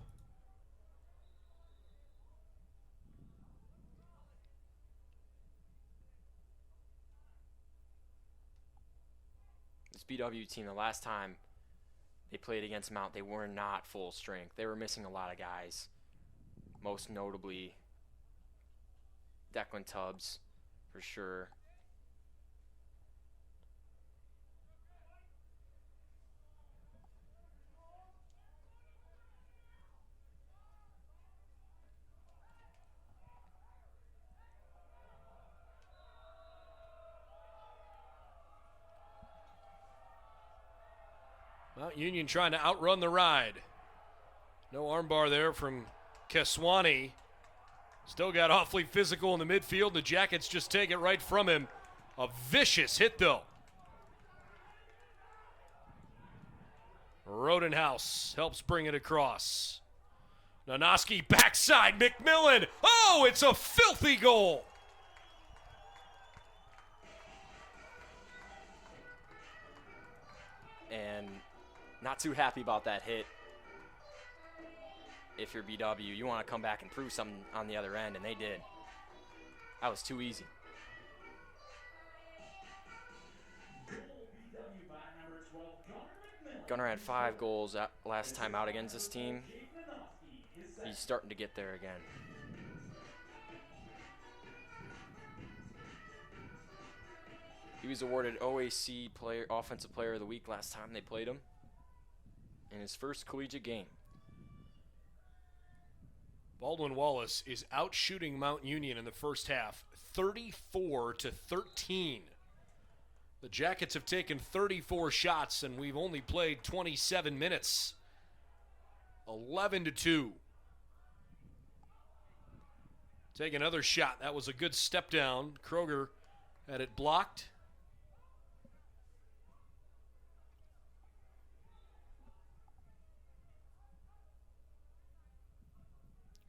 This BW team, the last time they played against Mount, they were not full strength. They were missing a lot of guys. Most notably, Declan Tubbs, for sure. Mount Union trying to outrun the ride. No armbar there from Keswani. Still got awfully physical in the midfield. The Jackets just take it right from him. A vicious hit, though. Rodenhouse helps bring it across. Nanoski backside. McMillan. Oh, it's a filthy goal. And not too happy about that hit. If you're BW, you want to come back and prove something on the other end, and they did. That was too easy. Gunnar had 5 goals last time out against this team. He's starting to get there again. He was awarded OAC Offensive Player of the Week last time they played him in his first collegiate game. Baldwin Wallace is out shooting Mount Union in the first half 34-13. The Jackets have taken 34 shots, and we've only played 27 minutes. 11-2. Take another shot. That was a good step down. Kroger had it blocked.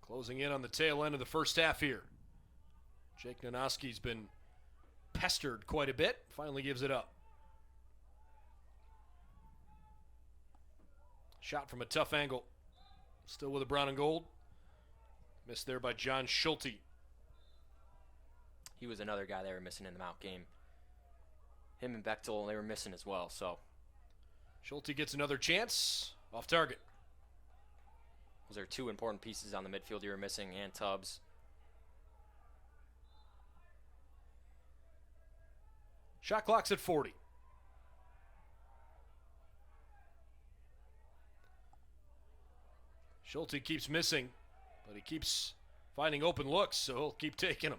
Closing in on the tail end of the first half here. Jake Nanoski's been pestered quite a bit. Finally gives it up. Shot from a tough angle. Still with a brown and gold. Missed there by John Schulte. He was another guy they were missing in the Mount game. Him and Bechtel, they were missing as well. So Schulte gets another chance. Off target. Those are two important pieces on the midfield you were missing, and Tubbs. Shot clock's at 40. Schulte keeps missing, but he keeps finding open looks, so he'll keep taking them.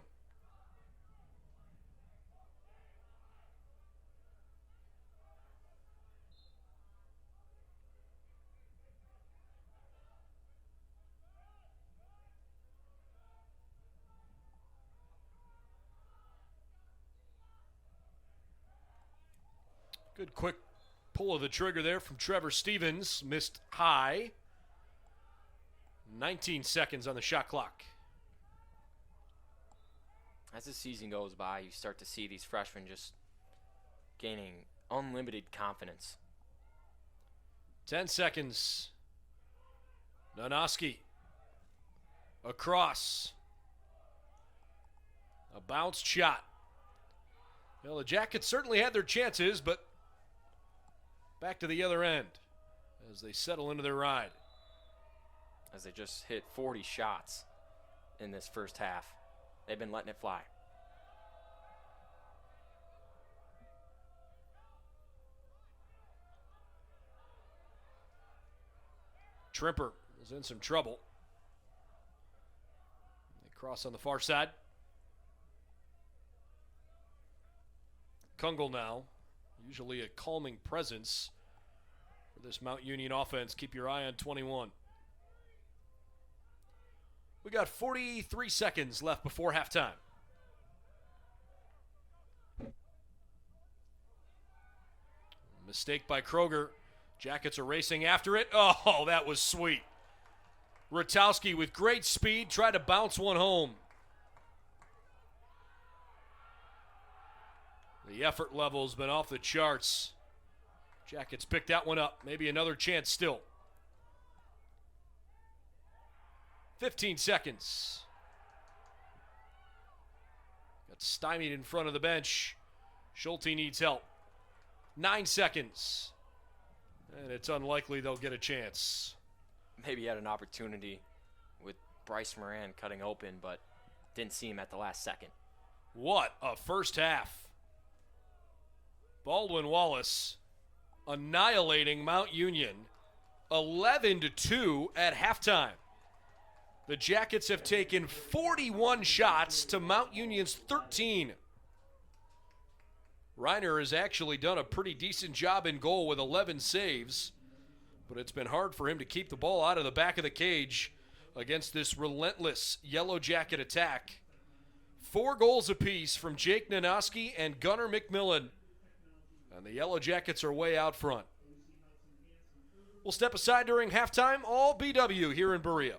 Good quick pull of the trigger there from Trevor Stevens. Missed high. 19 seconds on the shot clock. As the season goes by, you start to see these freshmen just gaining unlimited confidence. 10 seconds. Nanoski. Across. A bounced shot. Well, the Jackets certainly had their chances, but back to the other end as they settle into their ride. As they just hit 40 shots in this first half. They've been letting it fly. Trimper is in some trouble. They cross on the far side. Kungle now, usually a calming presence for this Mount Union offense. Keep your eye on 21. We got 43 seconds left before halftime. Mistake by Kroger. Jackets are racing after it. Oh, that was sweet. Rutowski with great speed tried to bounce one home. The effort level has been off the charts. Jackets picked that one up. Maybe another chance still. 15 seconds. Got stymied in front of the bench. Schulte needs help. 9 seconds. And it's unlikely they'll get a chance. Maybe he had an opportunity with Bryce Moran cutting open, but didn't see him at the last second. What a first half. Baldwin Wallace annihilating Mount Union 11-2 at halftime. The Jackets have taken 41 shots to Mount Union's 13. Reiner has actually done a pretty decent job in goal with 11 saves, but it's been hard for him to keep the ball out of the back of the cage against this relentless Yellow Jacket attack. 4 goals apiece from Jake Nanoski and Gunnar McMillan, and the Yellow Jackets are way out front. We'll step aside during halftime. All BW here in Berea.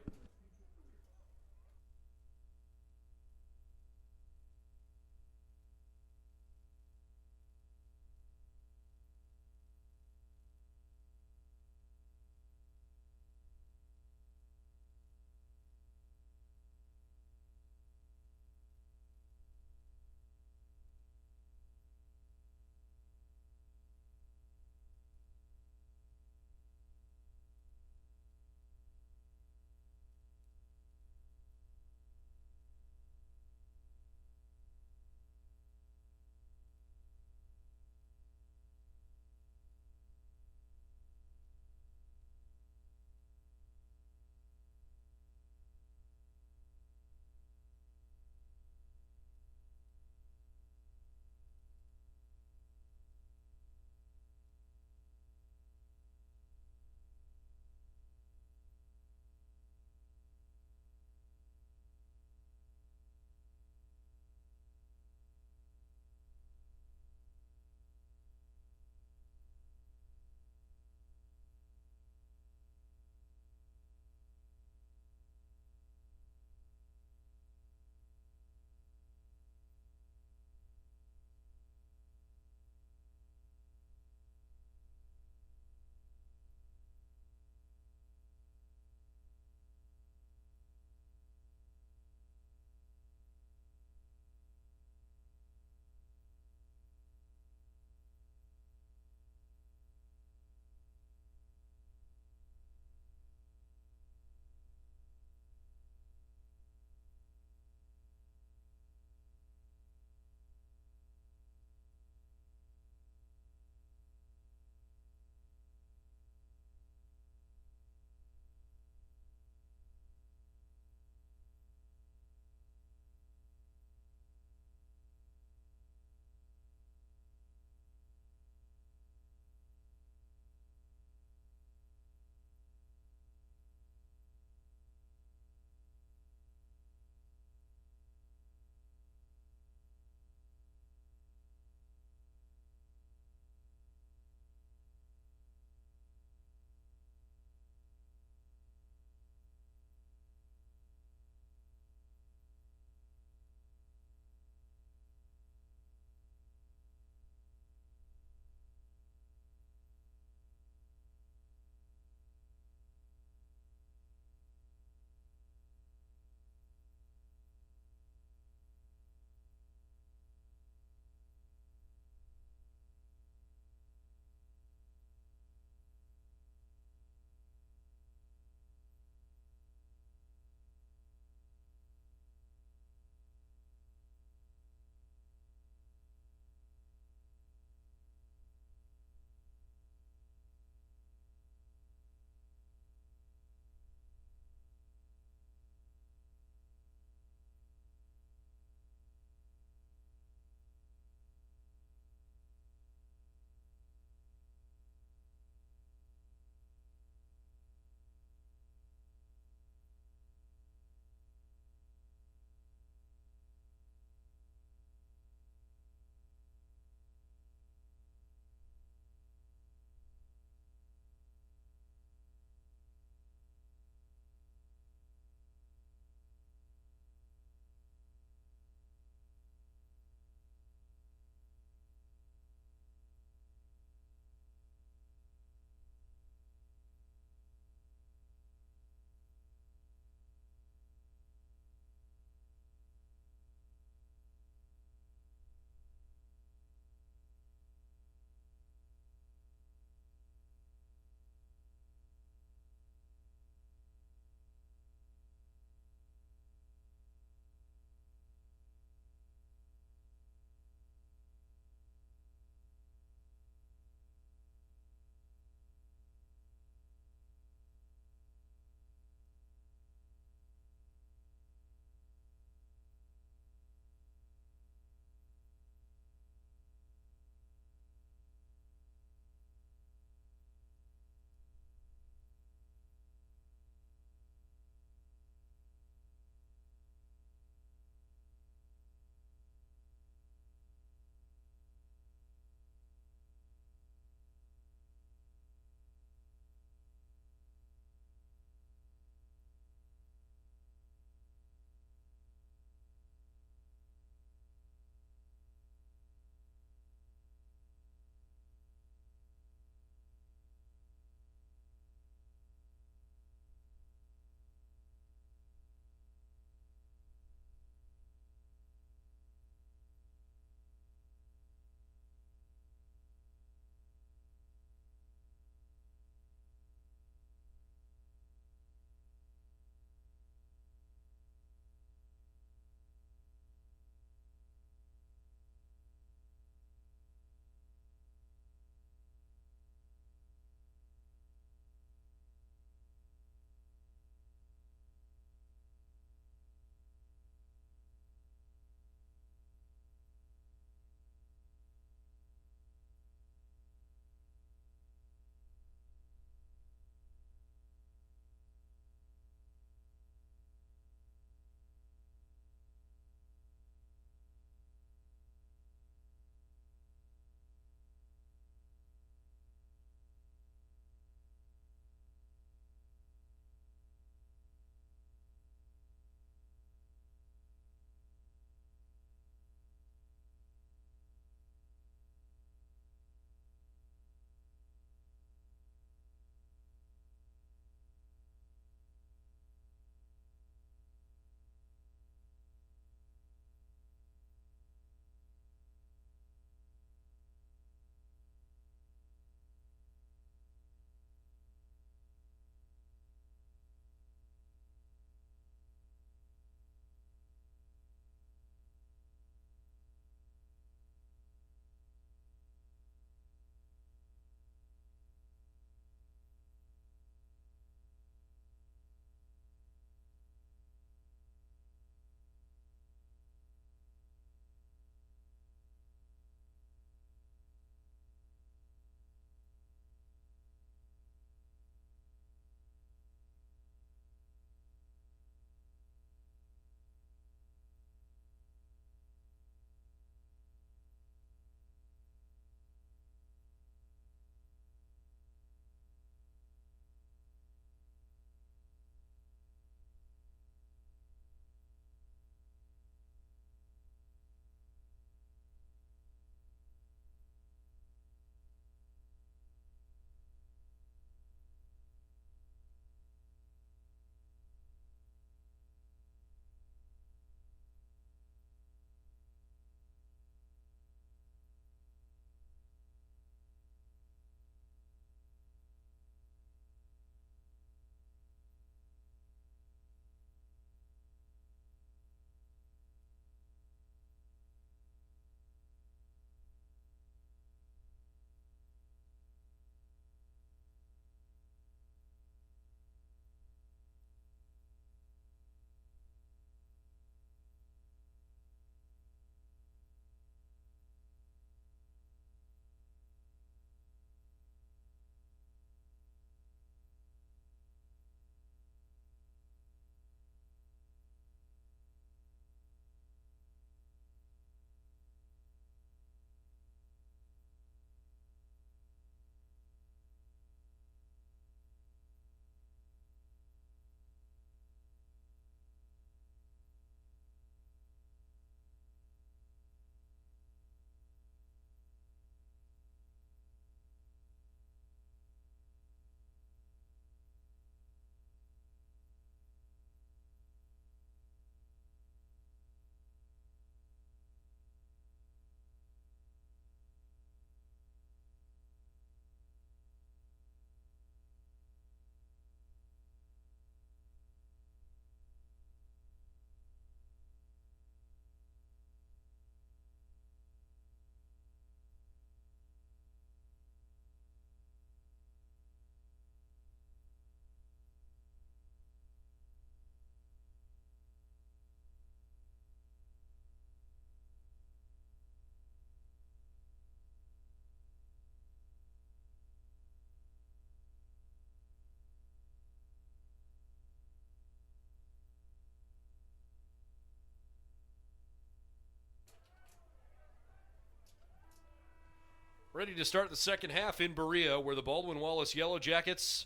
Ready to start the second half in Berea, where the Baldwin Wallace Yellow Jackets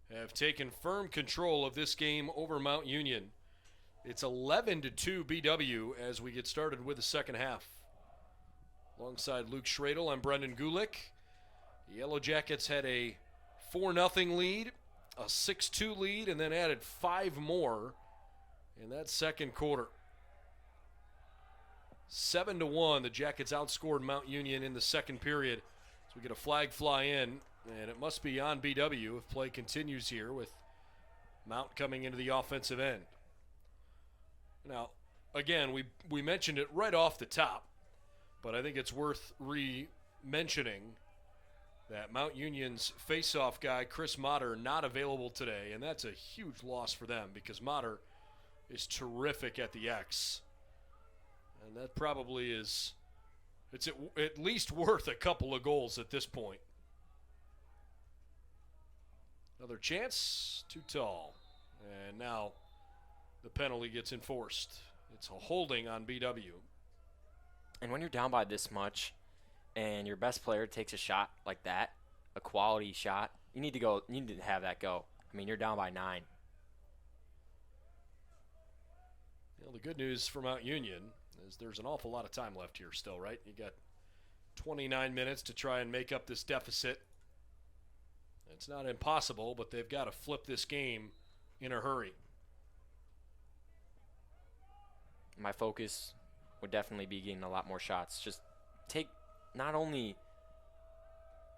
have taken firm control of this game over Mount Union. It's 11-2 BW as we get started with the second half. Alongside Luke Schradel, I'm Brendan Gulick. The Yellow Jackets had a 4-0 lead, a 6-2 lead, and then added 5 more in that second quarter. 7-1, the Jackets outscored Mount Union in the second period. So we get a flag fly in, and it must be on BW if play continues here with Mount coming into the offensive end. Now, again, we mentioned it right off the top, but I think it's worth re-mentioning that Mount Union's face-off guy, Chris Motter, not available today, and that's a huge loss for them because Motter is terrific at the X. And that probably is, it's at least worth a couple of goals at this point. Another chance, too tall. And now the penalty gets enforced. It's a holding on BW. And when you're down by this much and your best player takes a shot like that, a quality shot, you need to have that go. I mean, you're down by 9. Well, the good news for Mount Union is there's an awful lot of time left here still, right? You got 29 minutes to try and make up this deficit. It's not impossible, but they've got to flip this game in a hurry. My focus would definitely be getting a lot more shots. Just take not only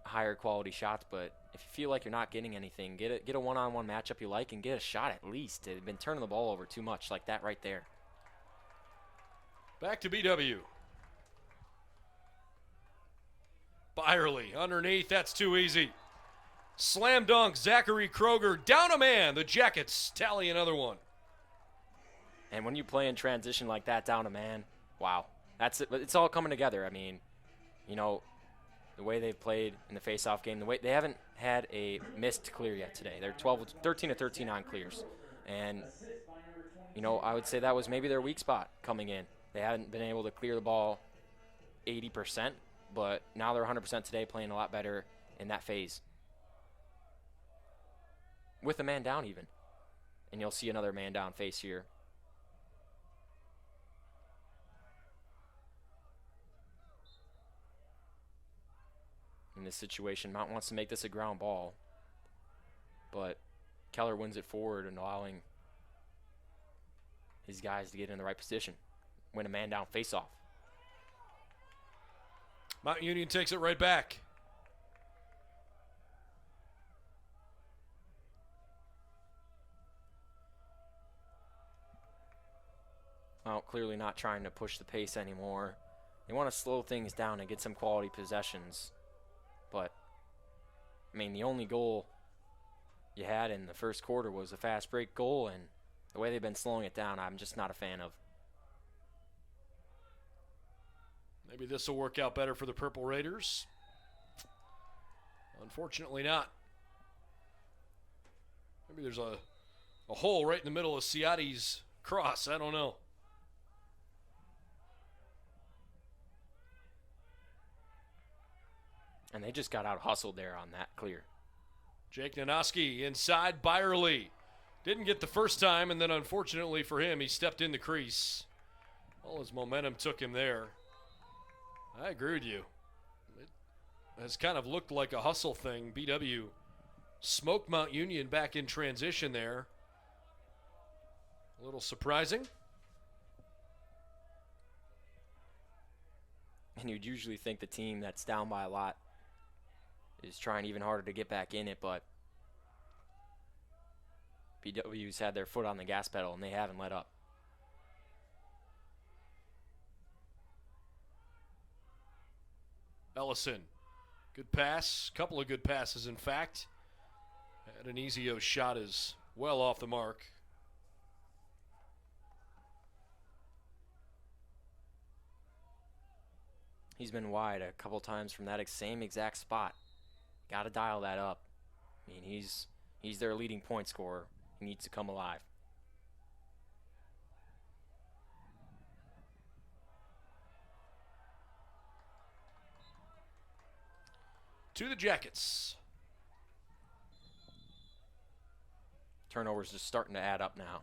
higher quality shots, but if you feel like you're not getting anything, get a one-on-one matchup you like and get a shot at least. They've been turning the ball over too much like that right there. Back to BW. Byerly underneath, that's too easy. Slam dunk, Zachary Kroger down a man. The Jackets tally another one. And when you play in transition like that down a man, wow. That's it. It's all coming together. I mean, you know, the way they've played in the face-off game, the way they haven't had a missed clear yet today. They're 13-13 on clears. And, you know, I would say that was maybe their weak spot coming in. They haven't been able to clear the ball 80%, but now they're 100% today, playing a lot better in that phase. With a man down even. And you'll see another man down face here. In this situation, Mount wants to make this a ground ball, but Keller wins it forward and allowing his guys to get in the right position. Win a man down face-off. Mount Union takes it right back. Mount clearly not trying to push the pace anymore. They want to slow things down and get some quality possessions. But, I mean, the only goal you had in the first quarter was a fast break goal, and the way they've been slowing it down, I'm just not a fan of. Maybe this will work out better for the Purple Raiders. Unfortunately not. Maybe there's a hole right in the middle of Ciotti's cross. I don't know. And they just got out hustled there on that clear. Jake Nanoski inside. Byerly didn't get the first time, and then unfortunately for him, he stepped in the crease. All his momentum took him there. I agree with you. It has kind of looked like a hustle thing. BW smoked Mount Union back in transition there. A little surprising. And you'd usually think the team that's down by a lot is trying even harder to get back in it, but BW's had their foot on the gas pedal, and they haven't let up. Ellison, good pass. Couple of good passes, in fact. And an Ezio shot is well off the mark. He's been wide a couple times from that same exact spot. Got to dial that up. I mean, he's their leading point scorer. He needs to come alive. to the Jackets. Turnovers just starting to add up now.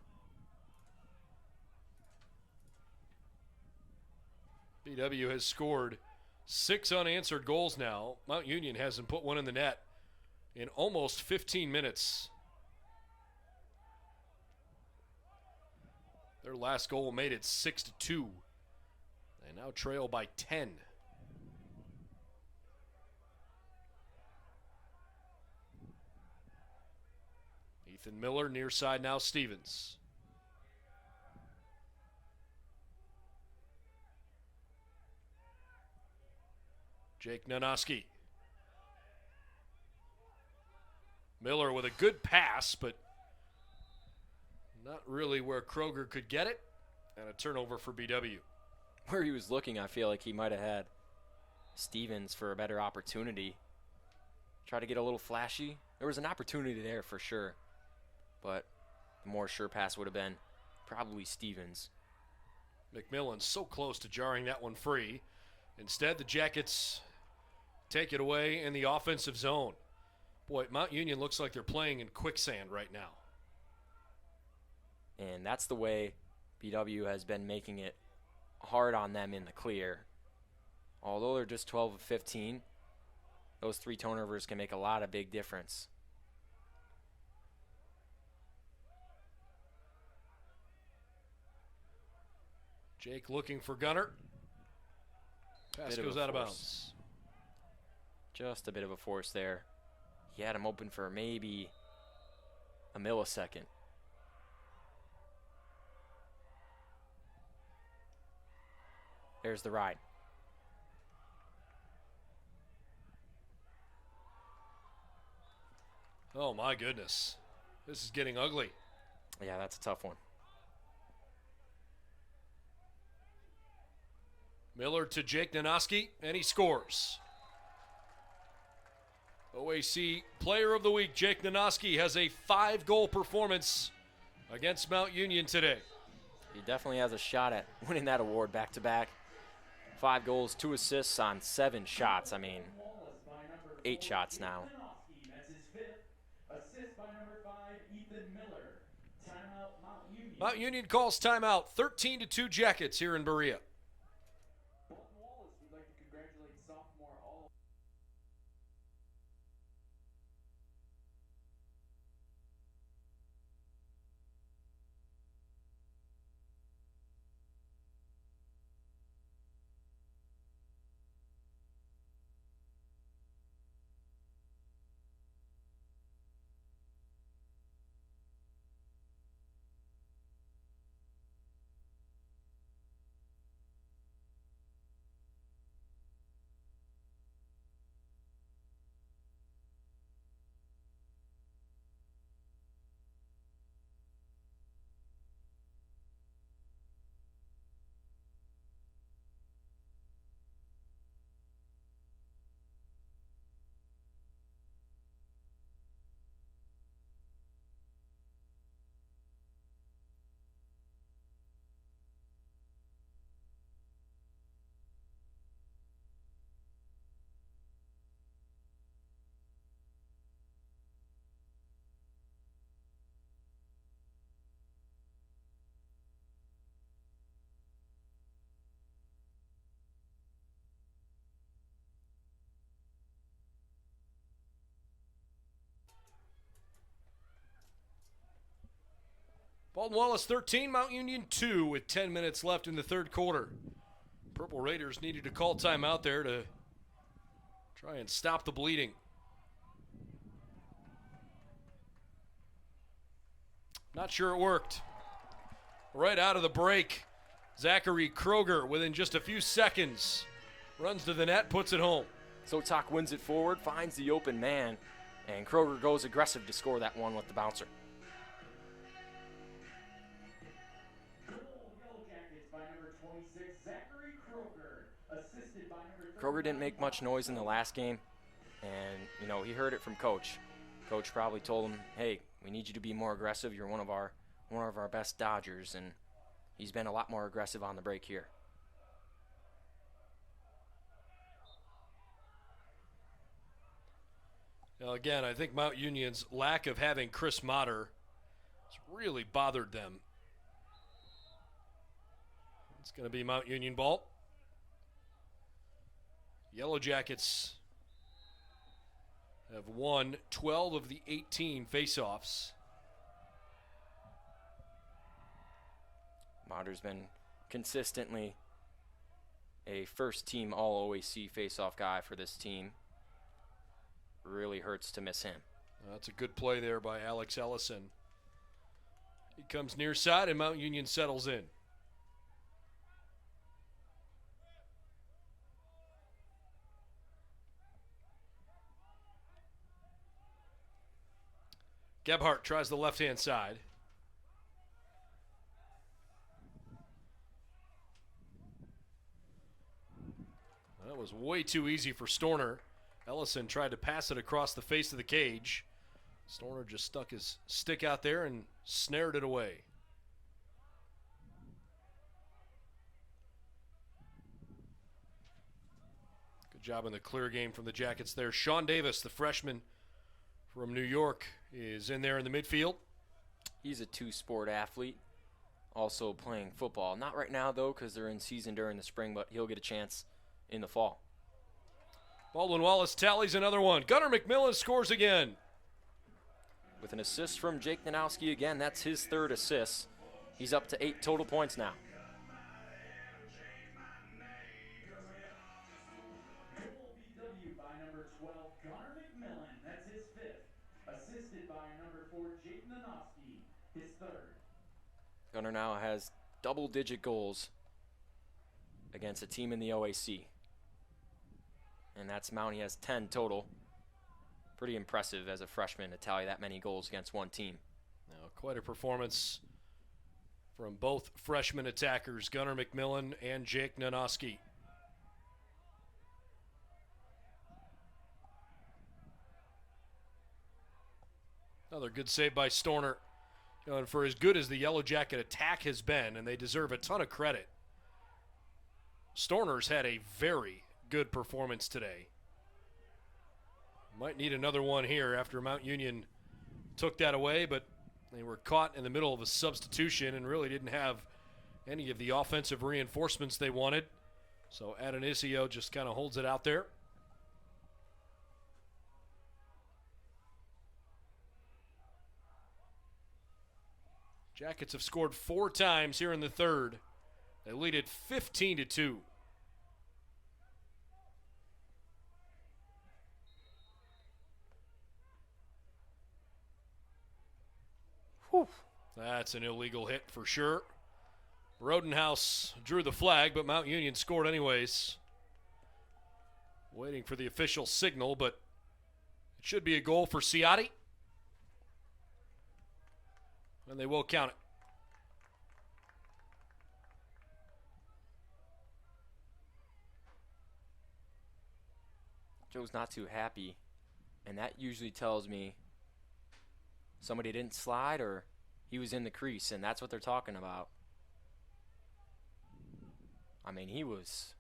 BW has scored 6 unanswered goals now. Mount Union hasn't put one in the net in almost 15 minutes. Their last goal made it 6-2. They now trail by 10. Ethan Miller near side now, Stevens. Jake Nanoski. Miller with a good pass, but not really where Kroger could get it. And a turnover for BW. Where he was looking, I feel like he might have had Stevens for a better opportunity. Try to get a little flashy. There was an opportunity there for sure. But the more sure pass would have been probably Stevens. McMillan's so close to jarring that one free. Instead, the Jackets take it away in the offensive zone. Boy, Mount Union looks like they're playing in quicksand right now. And that's the way BW has been making it hard on them in the clear. Although they're just 12 of 15, those 3 turnovers can make a lot of big difference. Jake looking for Gunner. Pass goes out of bounds. Just a bit of a force there. He had him open for maybe a millisecond. There's the ride. Oh my goodness. This is getting ugly. Yeah, that's a tough one. Miller to Jake Nanoski, and he scores. OAC Player of the Week, Jake Nanoski, has a 5-goal performance against Mount Union today. He definitely has a shot at winning that award back-to-back. 5 goals, 2 assists on 7 shots. I mean, 8 shots now. That's his 5th. Assist by number 5, Ethan Miller. Timeout, Mount Union. Mount Union calls timeout, 13-2 Jackets here in Berea. Baldwin Wallace would like to congratulate sophomore all. Baldwin Wallace 13, Mount Union 2 with 10 minutes left in the third quarter. Purple Raiders needed to call timeout there to try and stop the bleeding. Not sure it worked. Right out of the break, Zachary Kroger, within just a few seconds, runs to the net, puts it home. Sotok wins it forward, finds the open man, and Kroger goes aggressive to score that one with the bouncer. Kroger didn't make much noise in the last game, and, you know, he heard it from Coach. Coach probably told him, hey, we need you to be more aggressive. You're one of our best Dodgers, and he's been a lot more aggressive on the break here. Now, again, I think Mount Union's lack of having Chris Motter has really bothered them. It's going to be Mount Union ball. Yellow Jackets have won 12 of the 18 faceoffs. Motter's been consistently a first-team All-OAC faceoff guy for this team. Really hurts to miss him. That's a good play there by Alex Ellison. He comes near side, and Mount Union settles in. Gebhardt tries the left-hand side. That was way too easy for Storner. Ellison tried to pass it across the face of the cage. Storner just stuck his stick out there and snared it away. Good job in the clear game from the Jackets there. Shawn Davis, the freshman from New York, is in there in the midfield. He's a two-sport athlete, also playing football. Not right now, though, because they're in season during the spring, but he'll get a chance in the fall. Baldwin Wallace tallies another one. Gunnar McMillan scores again. With an assist from Jake Nanowski again, that's his third assist. He's up to 8 total points now. Goal BW by number 12, Gunnar McMillan. That's his fifth. Assisted by number 4, Jake Nanowski, his third. Gunnar now has double-digit goals against a team in the OAC. And that's Mount. He has 10 total. Pretty impressive as a freshman to tally that many goals against one team. Now, quite a performance from both freshman attackers, Gunnar McMillan and Jake Nanowski. Another good save by Storner. You know, and for as good as the Yellow Jacket attack has been, and they deserve a ton of credit, Storner's had a very good performance today. Might need another one here after Mount Union took that away, but they were caught in the middle of a substitution and really didn't have any of the offensive reinforcements they wanted. So Adonisio just kind of holds it out there. Jackets have scored 4 times here in the third. They lead it 15-2. Whew. That's an illegal hit for sure. Rodenhouse drew the flag, but Mount Union scored anyways. Waiting for the official signal, but it should be a goal for Ciotti. And they will count it. Joe's not too happy, and that usually tells me somebody didn't slide or he was in the crease, and that's what they're talking about. I mean, he was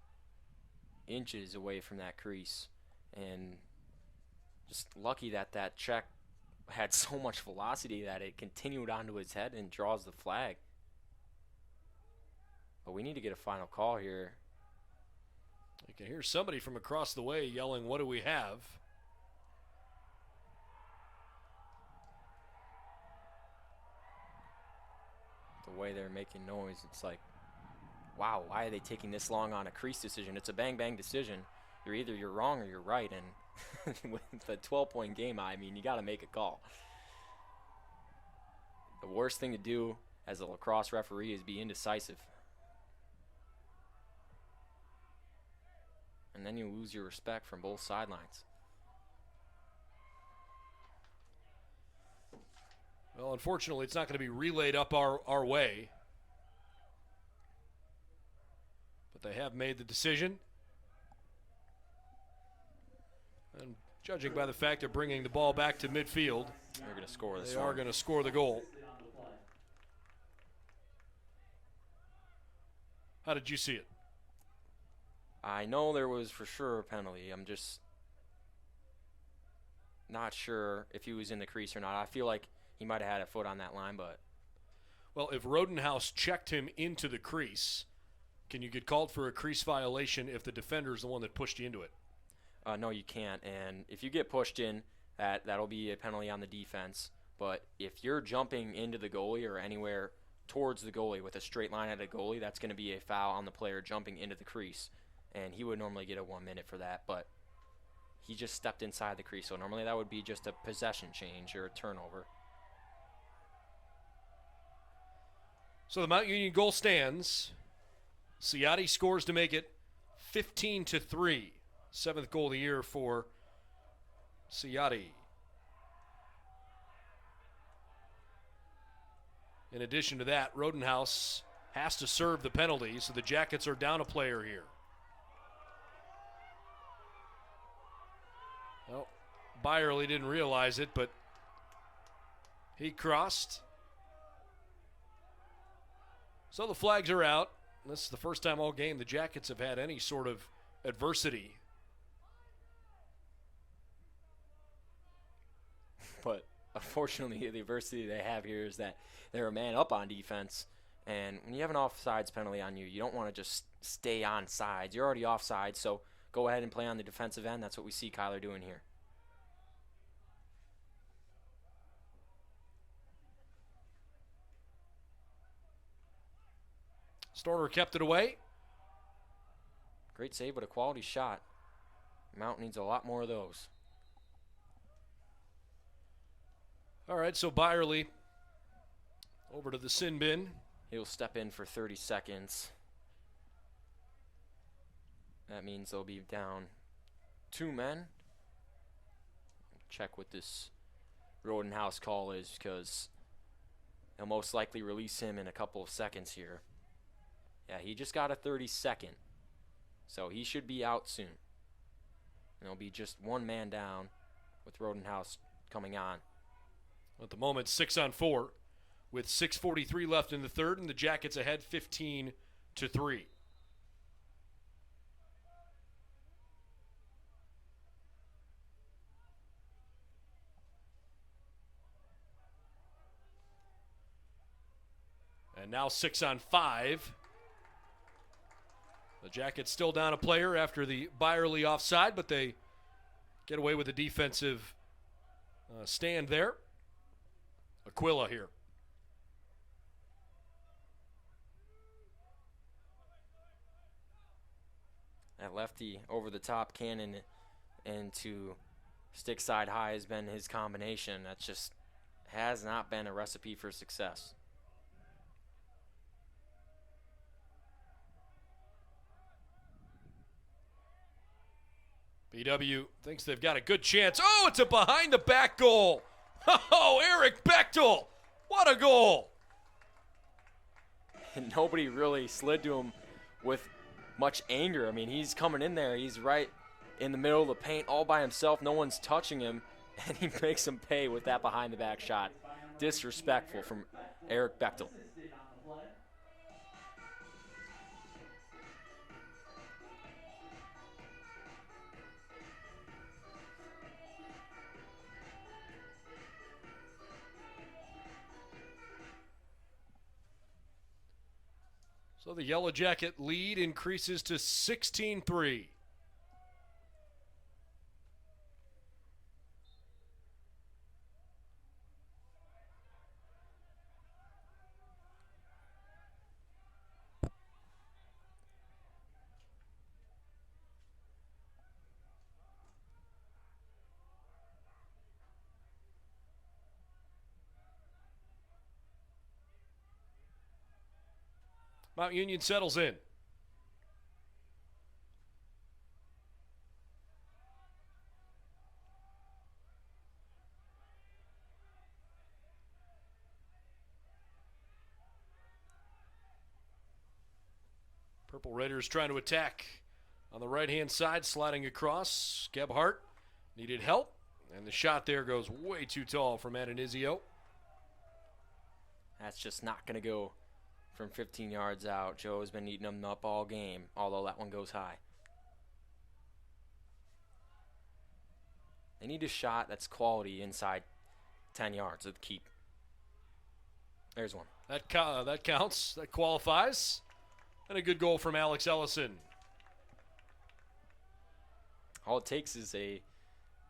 inches away from that crease, and just lucky that that check had so much velocity that it continued onto his head and draws the flag. But we need to get a final call here. You can hear somebody from across the way yelling, "What do we have?" The way they're making noise, it's like, wow, why are they taking this long on a crease decision? It's a bang-bang decision. You're wrong or you're right, and with a 12-point game, I mean, you got to make a call. The worst thing to do as a lacrosse referee is be indecisive. And then you lose your respect from both sidelines. Well, unfortunately, it's not going to be relayed up our way. But they have made the decision. And judging by the fact they're bringing the ball back to midfield, they're going to score this they one. are going to score the goal. How did you see it? I know there was for sure a penalty. I'm just not sure if he was in the crease or not. I feel like he might have had a foot on that line, but. Well, if Rodenhouse checked him into the crease, can you get called for a crease violation if the defender is the one that pushed you into it? No, you can't. And if you get pushed in, that'll be a penalty on the defense. But if you're jumping into the goalie or anywhere towards the goalie with a straight line at a goalie, that's going to be a foul on the player jumping into the crease. And he would normally get a 1 minute for that, but he just stepped inside the crease. So normally that would be just a possession change or a turnover. So the Mount Union goal stands. Ciotti scores to make it 15-3. 7th goal of the year for Ciotti. In addition to that, Rodenhouse has to serve the penalty, so the Jackets are down a player here. Well, Byerly didn't realize it, but he crossed. So the flags are out. This is the first time all game the Jackets have had any sort of adversity. But unfortunately, the adversity they have here is that they're a man up on defense. And when you have an offsides penalty on you, you don't want to just stay on sides. You're already offside, so go ahead and play on the defensive end. That's what we see Kyler doing here. Storner kept it away. Great save, but a quality shot. Mount needs a lot more of those. All right, so Byerly over to the sin bin. He'll step in for 30 seconds. That means they'll be down 2 men. Check what this Rodenhouse call is, because they'll most likely release him in a couple of seconds here. Yeah, he just got a 30-second, so he should be out soon. And it'll be just 1 man down with Rodenhouse coming on. At the moment, 6-on-4 with 6:43 left in the third, and the Jackets ahead 15-3. And now 6-on-5. The Jackets still down a player after the Byerly offside, but they get away with the defensive stand there. Aquila here. That lefty over the top cannon into stick side high has been his combination. That just has not been a recipe for success. BW thinks they've got a good chance. Oh, it's a behind the back goal. Oh, Eric Bechtel. What a goal. And nobody really slid to him with much anger. I mean, he's coming in there. He's right in the middle of the paint all by himself. No one's touching him, and he makes him pay with that behind the back shot. Disrespectful from Eric Bechtel. So the Yellow Jacket lead increases to 16-3. Mount Union settles in. Purple Raiders trying to attack on the right-hand side, sliding across. Gebhardt needed help, and the shot there goes way too tall from Adanizio. That's just not going to go from 15 yards out. Joe has been eating them up all game, although that one goes high. They need a shot that's quality inside 10 yards of the keep. There's one. That counts. That qualifies. And a good goal from Alex Ellison. All it takes is a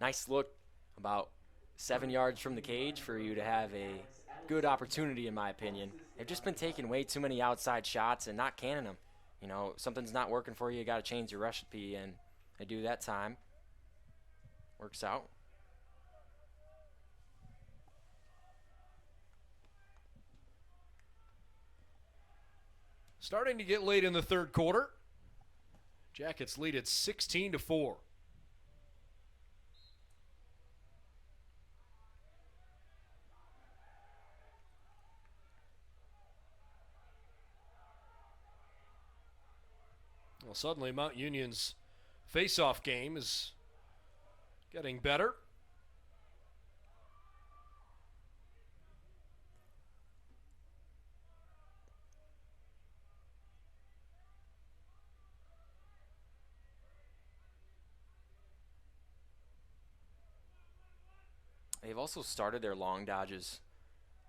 nice look about 7 yards from the cage for you to have a good opportunity, in my opinion. They've just been taking way too many outside shots and not canning them. You know, something's not working for you, you got to change your recipe, and they do that time. Works out. Starting to get late in the third quarter. Jackets lead at 16-4. Well, suddenly Mount Union's face-off game is getting better. They've also started their long dodges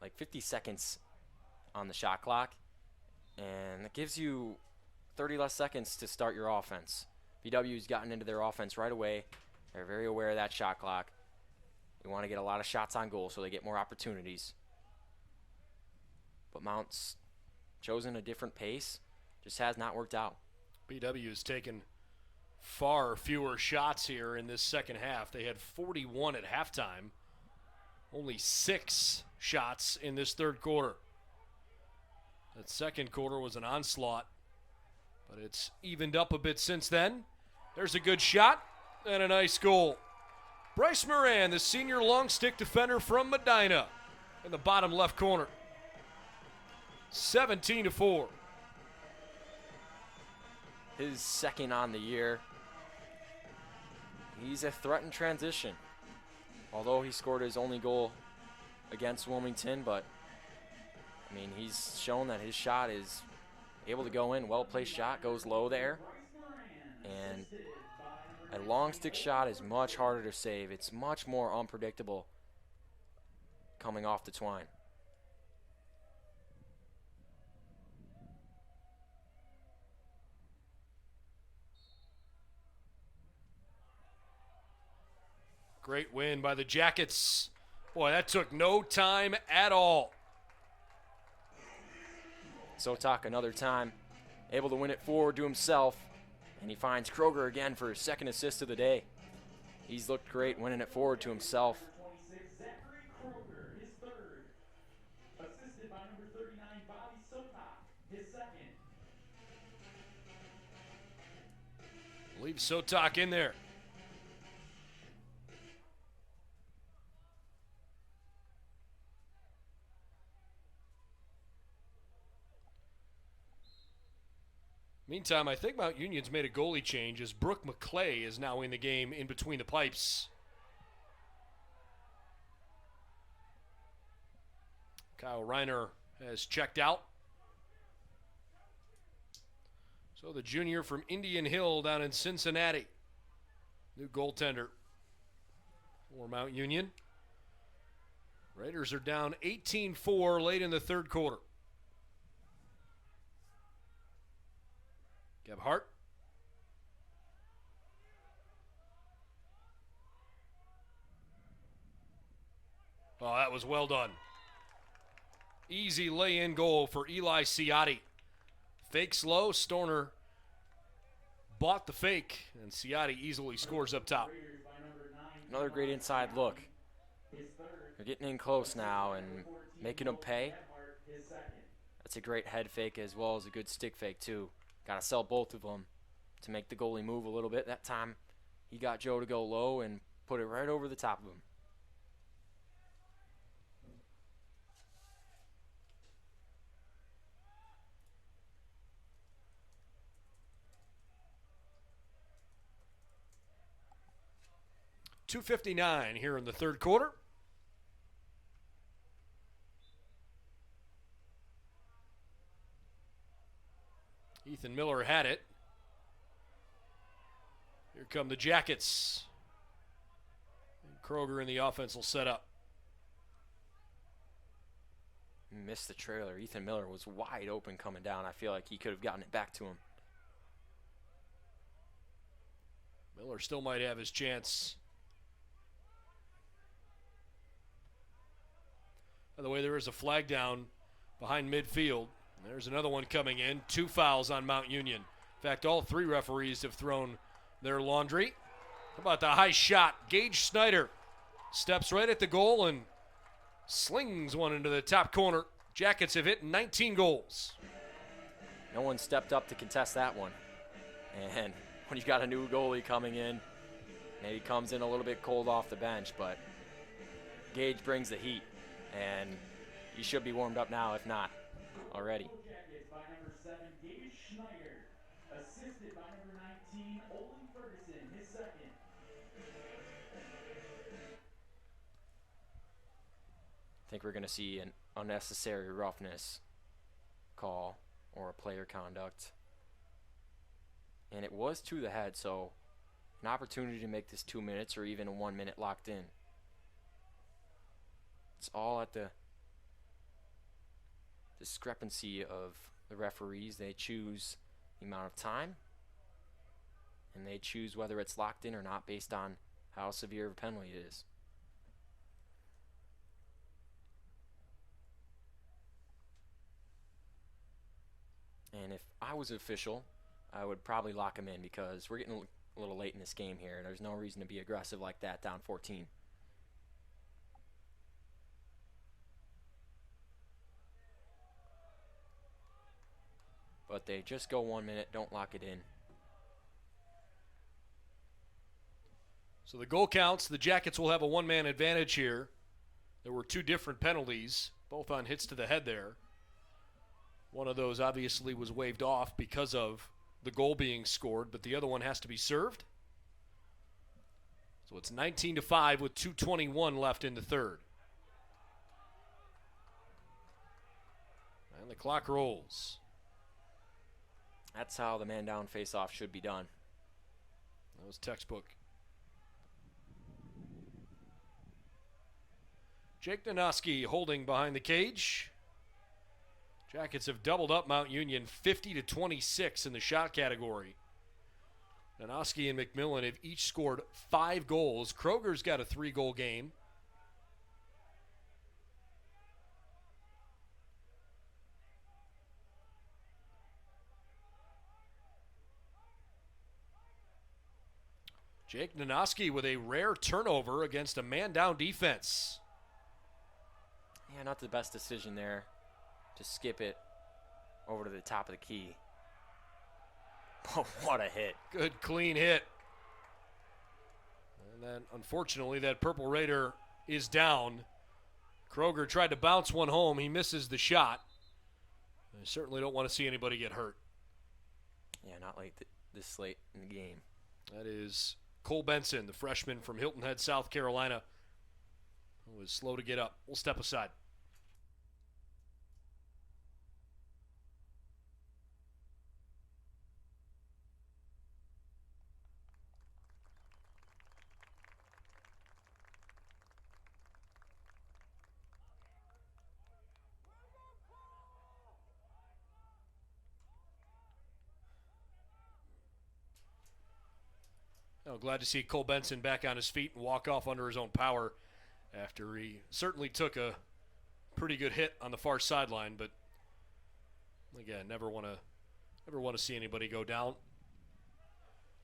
like 50 seconds on the shot clock, and it gives you 30 less seconds to start your offense. VW's gotten into their offense right away. They're very aware of that shot clock. They want to get a lot of shots on goal so they get more opportunities. But Mount's chosen a different pace. Just has not worked out. BW has taken far fewer shots here in this second half. They had 41 at halftime. Only 6 shots in this third quarter. That second quarter was an onslaught, but it's evened up a bit since then. There's a good shot and a nice goal. Bryce Moran, the senior long stick defender from Medina, in the bottom left corner. 17-4. His second on the year. He's a threat in transition. Although he scored his only goal against Wilmington, but I mean, he's shown that his shot is able to go in. Well-placed shot, goes low there. And a long stick shot is much harder to save. It's much more unpredictable coming off the twine. Great win by the Jackets. Boy, that took no time at all. Sotak another time, able to win it forward to himself, and he finds Kroger again for his second assist of the day. He's looked great winning it forward to himself. Zachary Kroger, his third. Assisted by number 39, Bobby Sotak, his second. Leave Sotak in there. Meantime, I think Mount Union's made a goalie change as Brooke McClay is now in the game in between the pipes. Kyle Reiner has checked out. So the junior from Indian Hill down in Cincinnati, new goaltender for Mount Union. Raiders are down 18-4 late in the third quarter. Gebhart. Oh, that was well done. Easy lay-in goal for Eli Ciotti. Fake slow. Storner bought the fake, and Ciotti easily scores up top. Another great inside look. They're getting in close now and making them pay. That's a great head fake as well as a good stick fake, too. Got to sell both of them to make the goalie move a little bit. That time, he got Joe to go low and put it right over the top of him. .259 here in the third quarter. Ethan Miller had it. Here come the Jackets. Kroger and the offense will set up. Missed the trailer. Ethan Miller was wide open coming down. I feel like he could have gotten it back to him. Miller still might have his chance. By the way, there is a flag down behind midfield. There's another one coming in. 2 fouls on Mount Union. In fact, all 3 referees have thrown their laundry. How about the high shot? Gage Snyder steps right at the goal and slings one into the top corner. Jackets have hit 19 goals. No one stepped up to contest that one. And when you've got a new goalie coming in, maybe comes in a little bit cold off the bench, but Gage brings the heat, and he should be warmed up now, if not already. Jackets by number 7, Gage Schneider, assisted by number 19, Olin Ferguson, his second. I think we're going to see an unnecessary roughness call or a player conduct. And it was to the head, so an opportunity to make this 2 minutes or even 1 minute locked in. It's all at the discrepancy of the referees. They choose the amount of time, and they choose whether it's locked in or not based on how severe of a penalty it is. And if I was an official, I would probably lock him in because we're getting a little late in this game here. There's no reason to be aggressive like that down 14. But they just go 1 minute, don't lock it in. So the goal counts. The Jackets will have a 1-man advantage here. There were 2 different penalties, both on hits to the head there. One of those obviously was waved off because of the goal being scored, but the other one has to be served. So it's 19-5 with 2:21 left in the third. And the clock rolls. That's how the man-down face-off should be done. That was textbook. Jake Nanoski holding behind the cage. Jackets have doubled up Mount Union 50-26 in the shot category. Nanoski and McMillan have each scored 5 goals. Kroger's got a 3-goal game. Jake Nanoski with a rare turnover against a man-down defense. Yeah, not the best decision there to skip it over to the top of the key. Oh, what a hit. Good, clean hit. And then, unfortunately, that Purple Raider is down. Kroger tried to bounce one home. He misses the shot. I certainly don't want to see anybody get hurt. Yeah, not late this late in the game. That is Cole Benson, the freshman from Hilton Head, South Carolina, who was slow to get up. We'll step aside. Oh, glad to see Cole Benson back on his feet and walk off under his own power after he certainly took a pretty good hit on the far sideline, but again, never want to see anybody go down.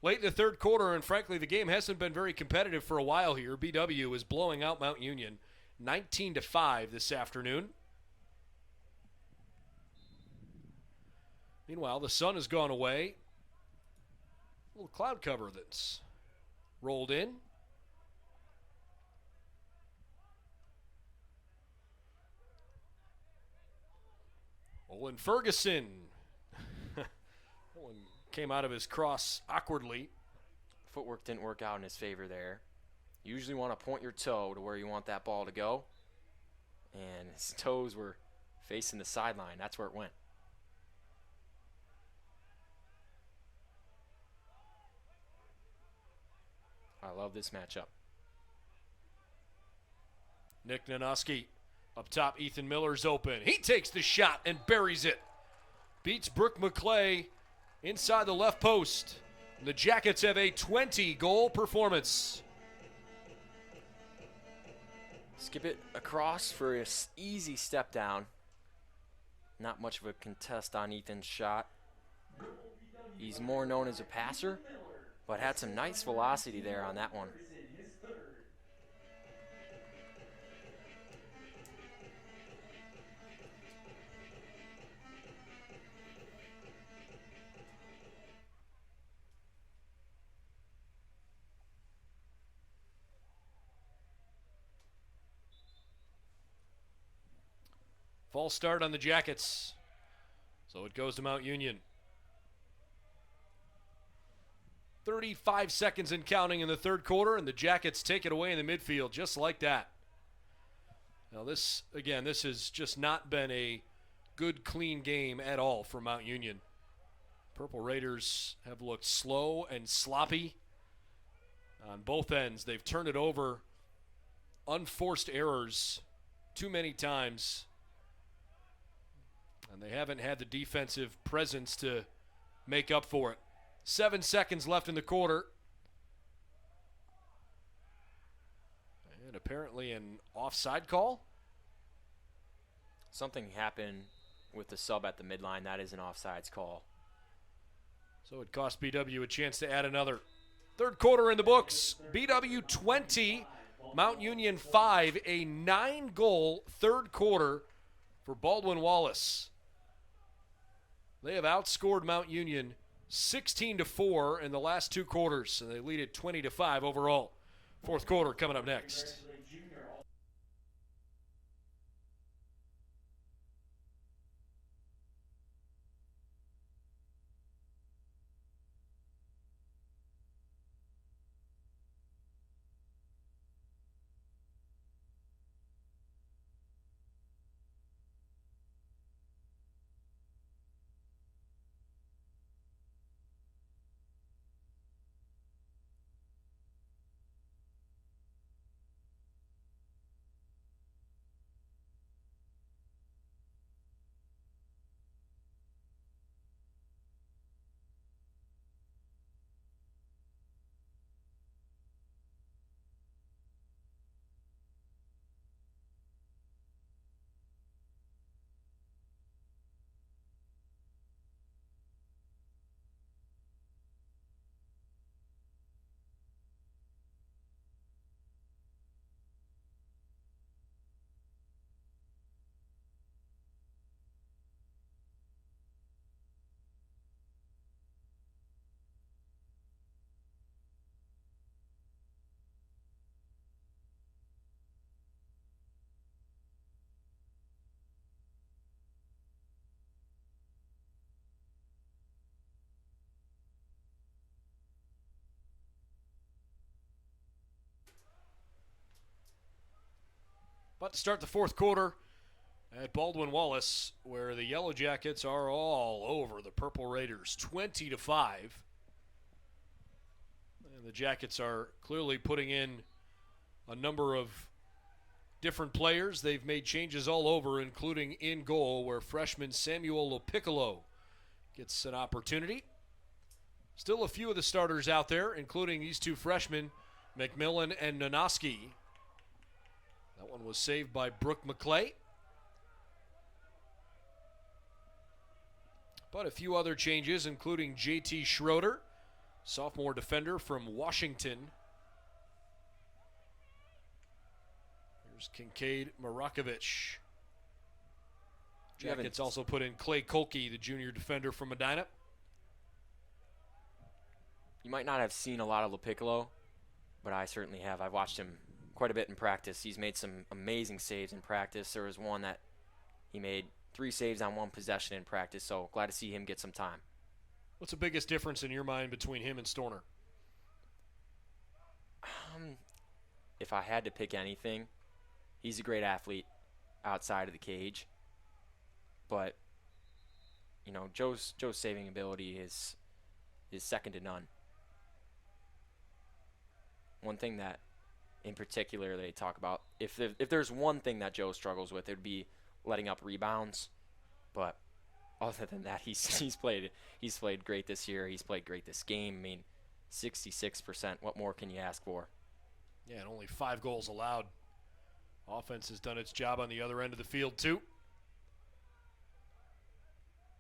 Late in the third quarter, and frankly, the game hasn't been very competitive for a while here. BW is blowing out Mount Union 19-5 this afternoon. Meanwhile, the sun has gone away. A little cloud cover that's rolled in. Olin Ferguson. Olin came out of his cross awkwardly. Footwork didn't work out in his favor there. You usually want to point your toe to where you want that ball to go. And his toes were facing the sideline. That's where it went. I love this matchup. Nick Nanoski up top. Ethan Miller's open. He takes the shot and buries it. Beats Brooke McClay inside the left post. The Jackets have a 20-goal performance. Skip it across for an easy step down. Not much of a contest on Ethan's shot. He's more known as a passer, but had some nice velocity there on that one. False start on the Jackets. So it goes to Mount Union. 35 seconds and counting in the third quarter, and the Jackets take it away in the midfield just like that. Now this has just not been a good, clean game at all for Mount Union. Purple Raiders have looked slow and sloppy on both ends. They've turned it over, unforced errors too many times. And they haven't had the defensive presence to make up for it. 7 seconds left in the quarter. And apparently an offside call. Something happened with the sub at the midline. That is an offsides call. So it cost BW a chance to add another. Third quarter in the books. BW 20, Mount Union 5. A 9-goal third quarter for Baldwin Wallace. They have outscored Mount Union 16-4 in the last two quarters, and they lead it 20-5 overall. Fourth quarter coming up next. About to start the fourth quarter at Baldwin Wallace, where the Yellow Jackets are all over the Purple Raiders, 20-5. And the Jackets are clearly putting in a number of different players. They've made changes all over, including in goal, where freshman Samuel Lopiccolo gets an opportunity. Still a few of the starters out there, including these two freshmen, McMillan and Nanoski. That one was saved by Brooke McClay. But a few other changes, including JT Schroeder, sophomore defender from Washington. Here's Kincaid Marakovich. Jackets also put in Clay Kolke, the junior defender from Medina. You might not have seen a lot of Lopiccolo, but I certainly have. I've watched him quite a bit in practice. He's made some amazing saves in practice. There was one that he made 3 saves on one possession in practice, so glad to see him get some time. What's the biggest difference in your mind between him and Storner? If I had to pick anything, he's a great athlete outside of the cage, but you know, Joe's saving ability is second to none. One thing that in particular they talk about. If there's one thing that Joe struggles with, it would be letting up rebounds. But other than that, he's played great this year. He's played great this game. I mean, 66%. What more can you ask for? Yeah, and only 5 goals allowed. Offense has done its job on the other end of the field, too.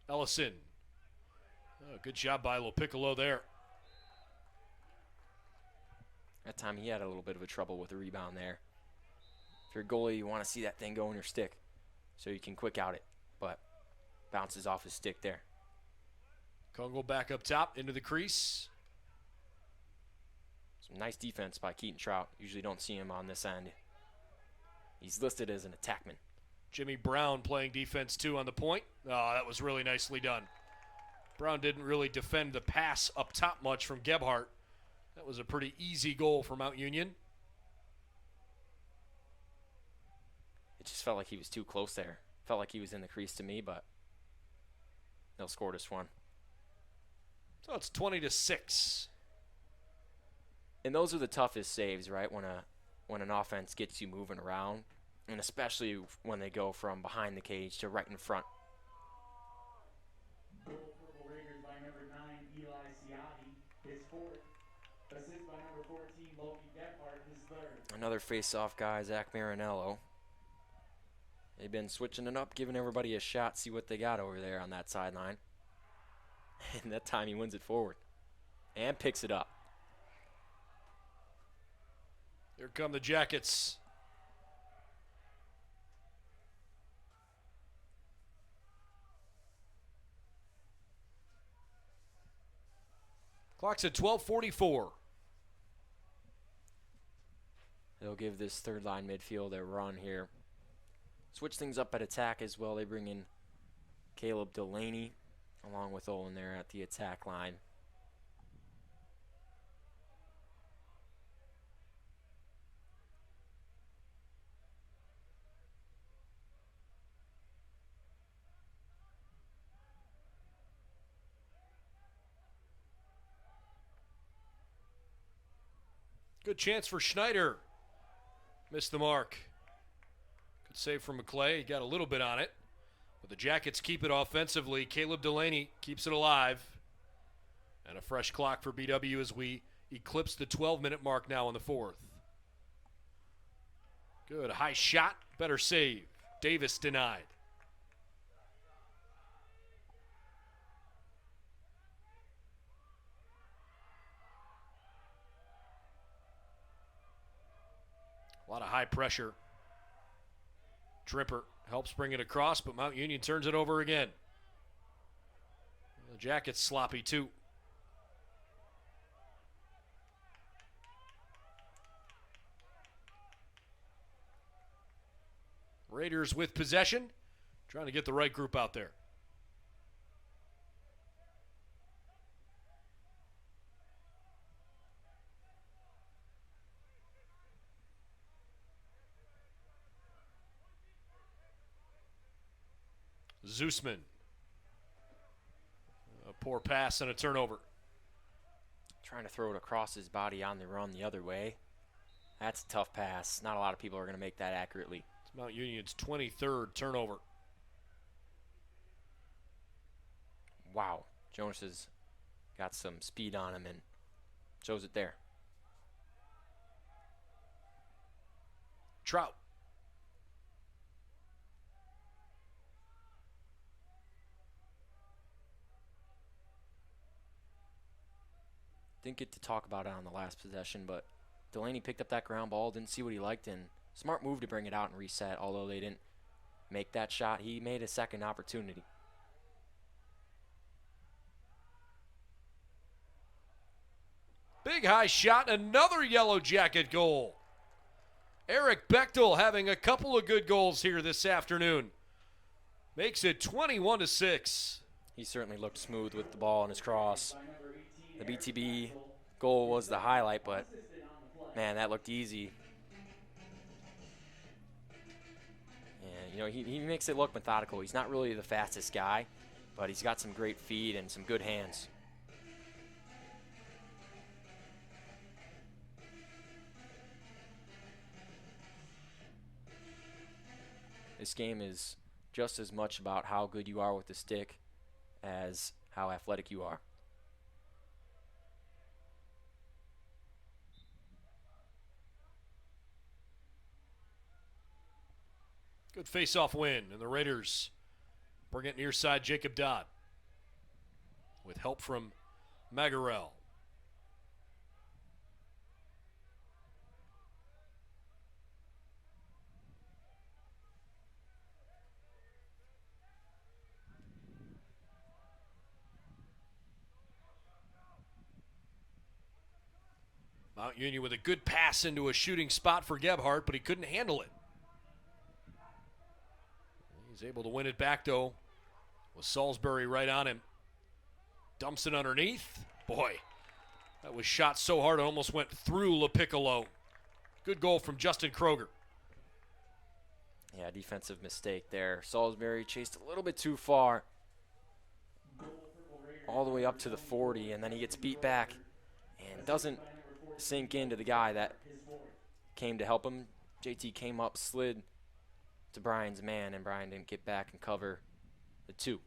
Ellison. Oh, good job by Lopiccolo there. That time he had a little bit of a trouble with the rebound there. If you're a goalie, you want to see that thing go in your stick so you can quick out it. But bounces off his stick there. Kongo back up top into the crease. Some nice defense by Keaton Trout. Usually don't see him on this end. He's listed as an attackman. Jimmy Brown playing defense too on the point. Oh, that was really nicely done. Brown didn't really defend the pass up top much from Gebhardt. That was a pretty easy goal for Mount Union. It just felt like he was too close there. Felt like he was in the crease to me, but they'll score this one. So it's 20-6. And those are the toughest saves, right? When an offense gets you moving around, and especially when they go from behind the cage to right in front. Goal Purple Raiders by number 9, Eli Ciotti, his 4th. Assist by number 14, Logan Gebhardt, his 3rd. Another face-off guy, Zach Marinello. They've been switching it up, giving everybody a shot, see what they got over there on that sideline. And that time he wins it forward and picks it up. Here come the Jackets. Clock's at 12:44. They'll give this third line midfield a run here. Switch things up at attack as well. They bring in Caleb Delaney along with Olin there at the attack line. Good chance for Schneider. Missed the mark. Good save from McClay. He got a little bit on it. But the Jackets keep it offensively. Caleb Delaney keeps it alive. And a fresh clock for BW as we eclipse the 12-minute mark now in the 4th. Good. High shot. Better save. Davis denied. A lot of high pressure. Tripper helps bring it across, but Mount Union turns it over again. The Jackets sloppy too. Raiders with possession, trying to get the right group out there. Zusman. A poor pass and a turnover. Trying to throw it across his body on the run the other way. That's a tough pass. Not a lot of people are going to make that accurately. It's Mount Union's 23rd turnover. Wow. Jonas has got some speed on him and shows it there. Trout. Didn't get to talk about it on the last possession, but Delaney picked up that ground ball, didn't see what he liked, and smart move to bring it out and reset. Although they didn't make that shot, he made a second opportunity. Big high shot, another Yellow Jacket goal. Eric Bechtel having a couple of good goals here this afternoon. Makes it 21-6. He certainly looked smooth with the ball on his cross. The BTB goal was the highlight, but man, that looked easy. And you know, he makes it look methodical. He's not really the fastest guy, but he's got some great feet and some good hands. This game is just as much about how good you are with the stick as how athletic you are. Good face-off win, and the Raiders bring it near side Jacob Dodd with help from Magarel. Mount Union with a good pass into a shooting spot for Gebhardt, but he couldn't handle it. He's able to win it back, though, with Salisbury right on him. Dumps it underneath. Boy, that was shot so hard it almost went through LaPiccolo. Good goal from Justin Kroger. Yeah, defensive mistake there. Salisbury chased a little bit too far. All the way up to the 40, and then he gets beat back and doesn't sink into the guy that came to help him. JT came up, slid to Brian's man, and Brian didn't get back and cover the 2.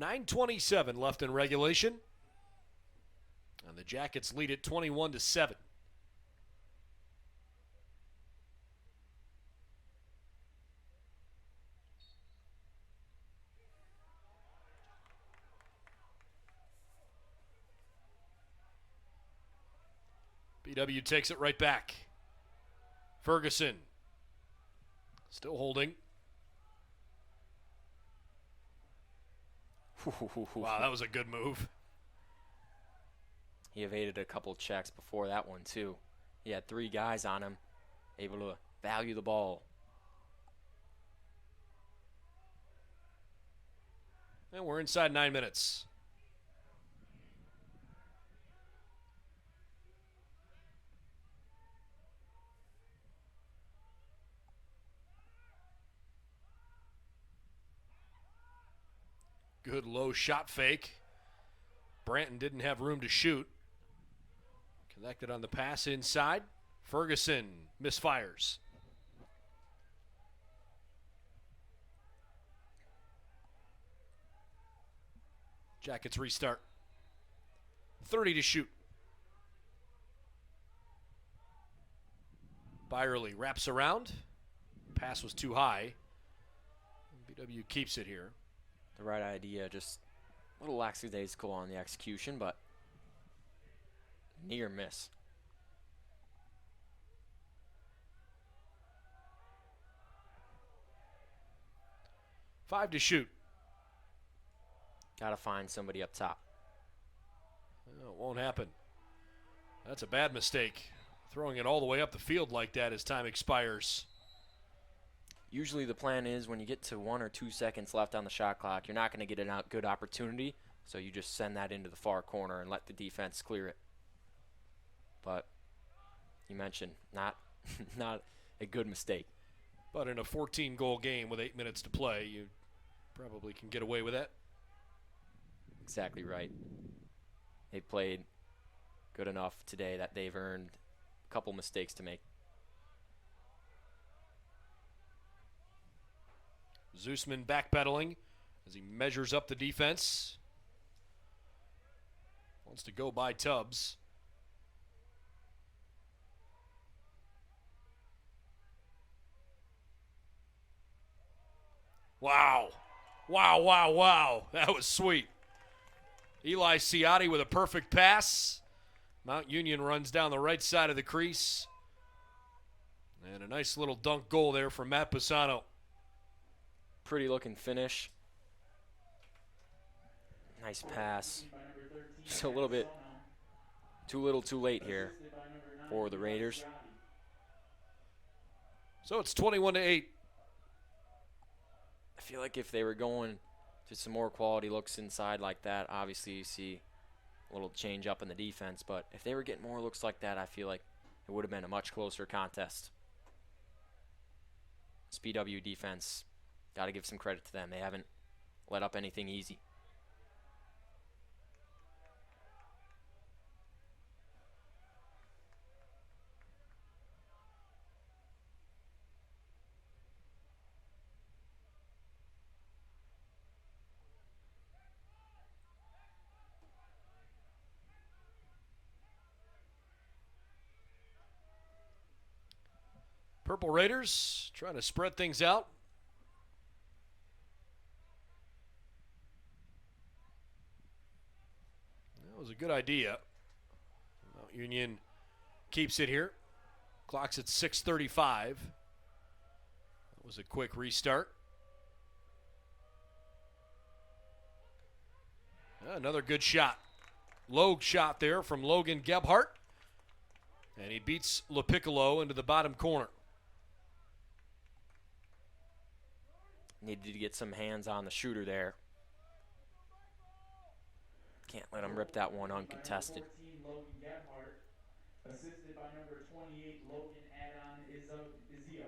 .927 left in regulation, and the Jackets lead it 21-7. BW takes it right back. Ferguson still holding. Wow, that was a good move. He evaded a couple checks before that one, too. He had 3 guys on him, able to value the ball. And we're inside 9 minutes. Good low shot fake. Branton didn't have room to shoot. Connected on the pass inside. Ferguson misfires. Jackets restart. 30 to shoot. Byerly wraps around. Pass was too high. BW keeps it here. The right idea, just a little lackadaisical on the execution, but near miss. Five to shoot. Got to find somebody up top. No, it won't happen. That's a bad mistake. Throwing it all the way up the field like that as time expires. Usually the plan is when you get to 1 or 2 seconds left on the shot clock, you're not going to get a good opportunity, so you just send that into the far corner and let the defense clear it. But you mentioned not a good mistake. But in a 14-goal game with 8 minutes to play, you probably can get away with that. Exactly right. They played good enough today that they've earned a couple mistakes to make. Zusman backpedaling as he measures up the defense. Wants to go by Tubbs. Wow. Wow, wow, wow. That was sweet. Eli Ciotti with a perfect pass. Mount Union runs down the right side of the crease. And a nice little dunk goal there from Matt Pisano. Pretty looking finish. Nice pass. Just a little bit too little too late here for the Raiders. So it's 21-8. I feel like if they were going to some more quality looks inside like that, obviously you see a little change up in the defense, but if they were getting more looks like that, I feel like it would have been a much closer contest. SPW defense, got to give some credit to them. They haven't let up anything easy. Purple Raiders trying to spread things out. That was a good idea. Mount Union keeps it here. Clock's at 6:35. That was a quick restart. Another good shot. Low shot there from Logan Gebhardt. And he beats LaPiccolo into the bottom corner. Needed to get some hands on the shooter there. Can't let him rip that one uncontested. Logan Gebhardt, assisted by number 28, Logan Izio.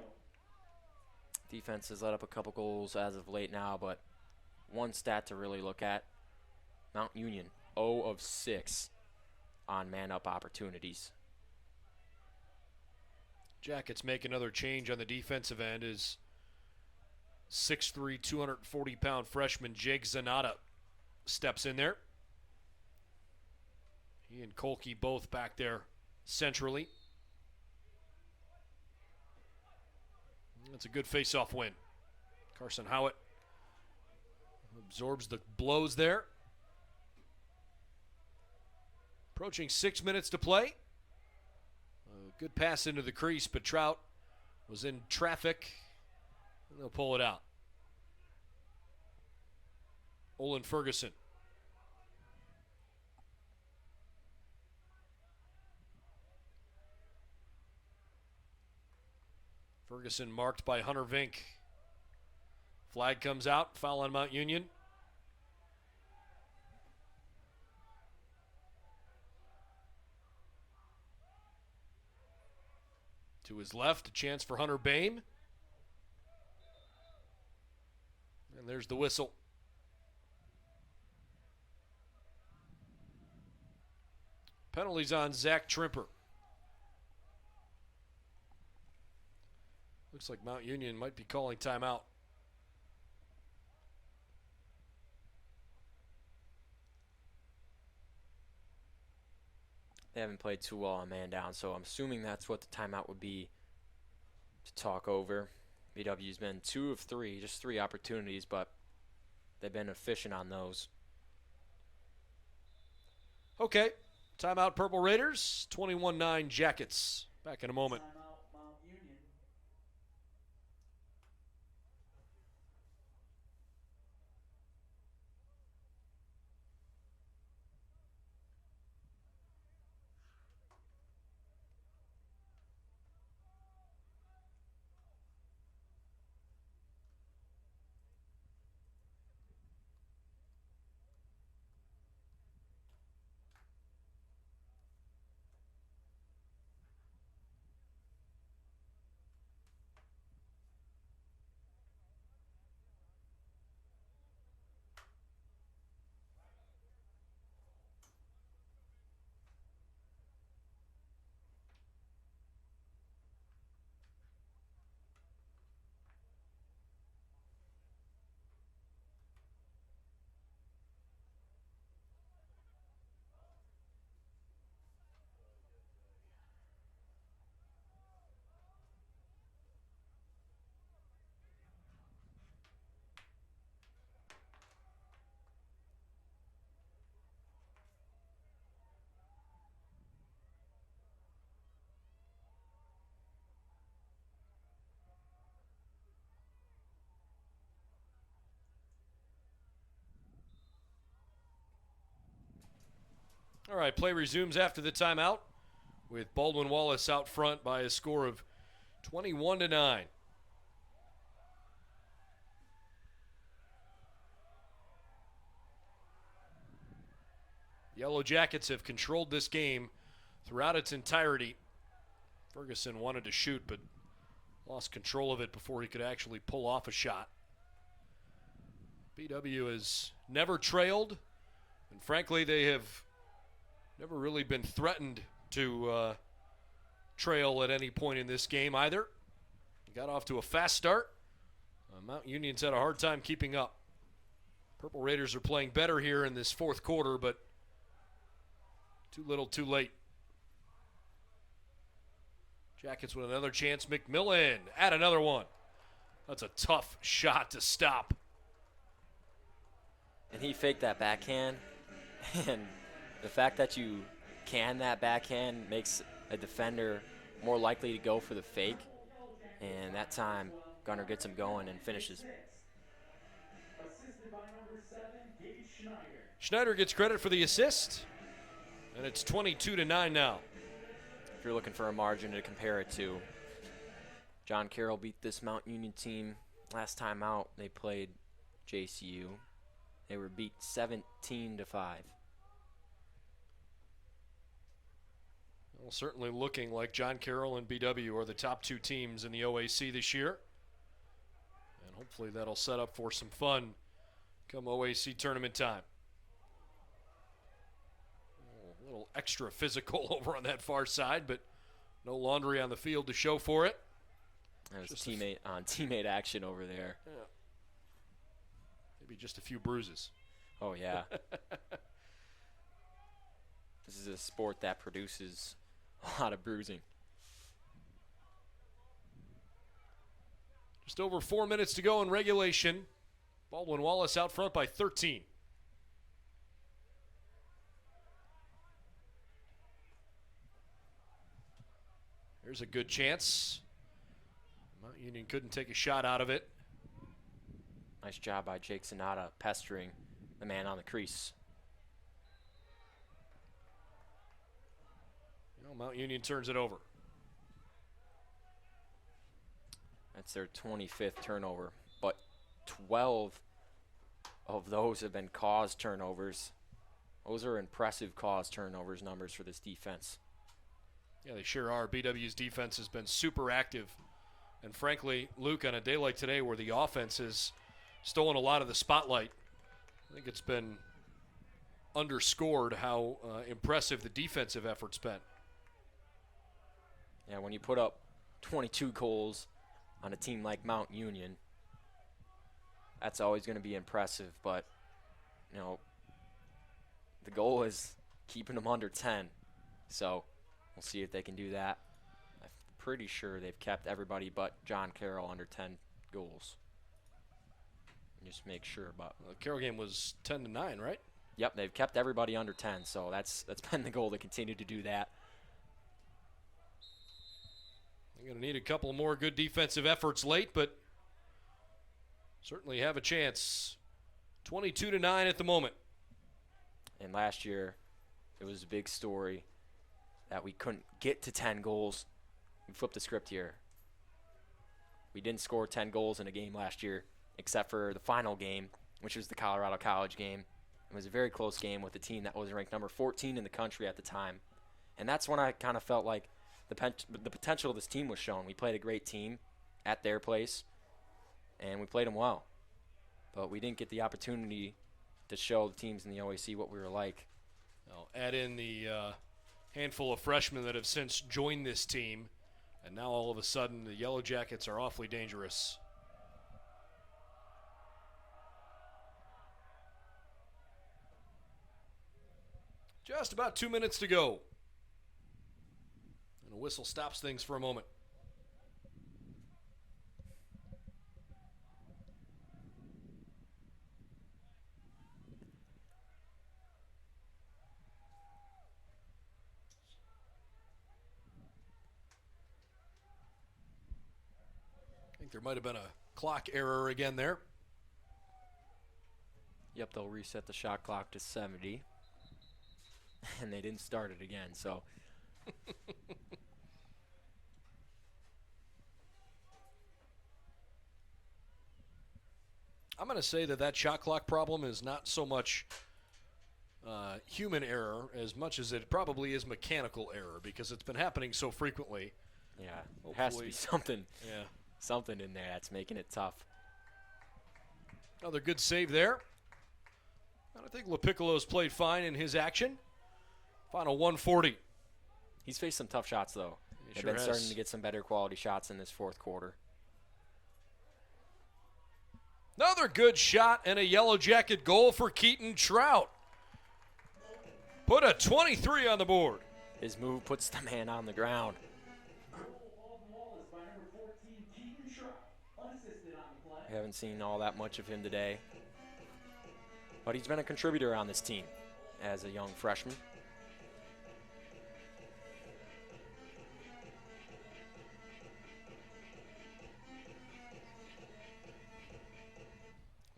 Defense has let up a couple goals as of late now, but one stat to really look at. Mount Union, 0 of 6 on man-up opportunities. Jackets make another change on the defensive end as 6'3", 240-pound freshman Jake Zanata steps in there. He and Kolke both back there centrally. That's a good face-off win. Carson Howitt absorbs the blows there. Approaching 6 minutes to play. A good pass into the crease, but Trout was in traffic, and they'll pull it out. Olin Ferguson. Ferguson marked by Hunter Vink. Flag comes out, foul on Mount Union. To his left, a chance for Hunter Boehm. And there's the whistle. Penalties on Zach Trimper. Looks like Mount Union might be calling timeout. They haven't played too well on man down, so I'm assuming that's what the timeout would be to talk over. BW's been 2 of 3, just 3 opportunities, but they've been efficient on those. Okay, timeout Purple Raiders, 21-9 Jackets. Back in a moment. Timeout Mount Union. All right, play resumes after the timeout with Baldwin Wallace out front by a score of 21-9. Yellow Jackets have controlled this game throughout its entirety. Ferguson wanted to shoot, but lost control of it before he could actually pull off a shot. BW has never trailed, and frankly, they have never really been threatened to trail at any point in this game either. Got off to a fast start. Mount Union's had a hard time keeping up. Purple Raiders are playing better here in this fourth quarter, but too little, too late. Jackets with another chance. McMillan, add another one. That's a tough shot to stop. And he faked that backhand. And the fact that you can that backhand makes a defender more likely to go for the fake. And that time, Gunner gets him going and finishes. Schneider gets credit for the assist. And it's 22-9 now. If you're looking for a margin to compare it to, John Carroll beat this Mount Union team last time out. They played JCU. They were beat 17-5. Well, certainly looking like John Carroll and BW are the top two teams in the OAC this year. And hopefully that'll set up for some fun come OAC tournament time. A little extra physical over on that far side, but no laundry on the field to show for it. There's teammate on teammate action over there. Yeah. Maybe just a few bruises. Oh, yeah. This is a sport that produces a lot of bruising. Just over 4 minutes to go in regulation. Baldwin Wallace out front by 13. Here's a good chance. Mount Union couldn't take a shot out of it. Nice job by Jake Sonata pestering the man on the crease. Mount Union turns it over. That's their 25th turnover, but 12 of those have been caused turnovers. Those are impressive caused turnovers numbers for this defense. Yeah, they sure are. BW's defense has been super active. And frankly, Luke, on a day like today where the offense has stolen a lot of the spotlight, I think it's been underscored how impressive the defensive effort's been. Yeah, when you put up 22 goals on a team like Mount Union, that's always going to be impressive. But, you know, the goal is keeping them under 10. So we'll see if they can do that. I'm pretty sure they've kept everybody but John Carroll under 10 goals. Just make sure about. The Carroll game was 10-9, right? Yep, they've kept everybody under 10. So that's been the goal to continue to do that. They're going to need a couple more good defensive efforts late, but certainly have a chance. 22-9 at the moment. And last year, it was a big story that we couldn't get to 10 goals. We flipped the script here. We didn't score 10 goals in a game last year, except for the final game, which was the Colorado College game. It was a very close game with a team that was ranked number 14 in the country at the time. And that's when I kind of felt like the potential of this team was shown. We played a great team at their place, and we played them well. But we didn't get the opportunity to show the teams in the OAC what we were like. I'll add in the handful of freshmen that have since joined this team, and now all of a sudden the Yellow Jackets are awfully dangerous. Just about 2 minutes to go. And a whistle stops things for a moment. I think there might have been a clock error again there. Yep, they'll reset the shot clock to 70. And they didn't start it again, so. I'm going to say that shot clock problem is not so much human error as much as it probably is mechanical error, because it's been happening so frequently. Yeah, there has to be something in there that's making it tough. Another good save there. And I think LaPiccolo's played fine in his action. Final 140. He's faced some tough shots, though. They've sure been has. starting to get some better quality shots in this fourth quarter. Another good shot and a Yellow Jacket goal for Keaton Trout. Put a 23 on the board. His move puts the man on the ground. haven't seen all that much of him today. But he's been a contributor on this team as a young freshman.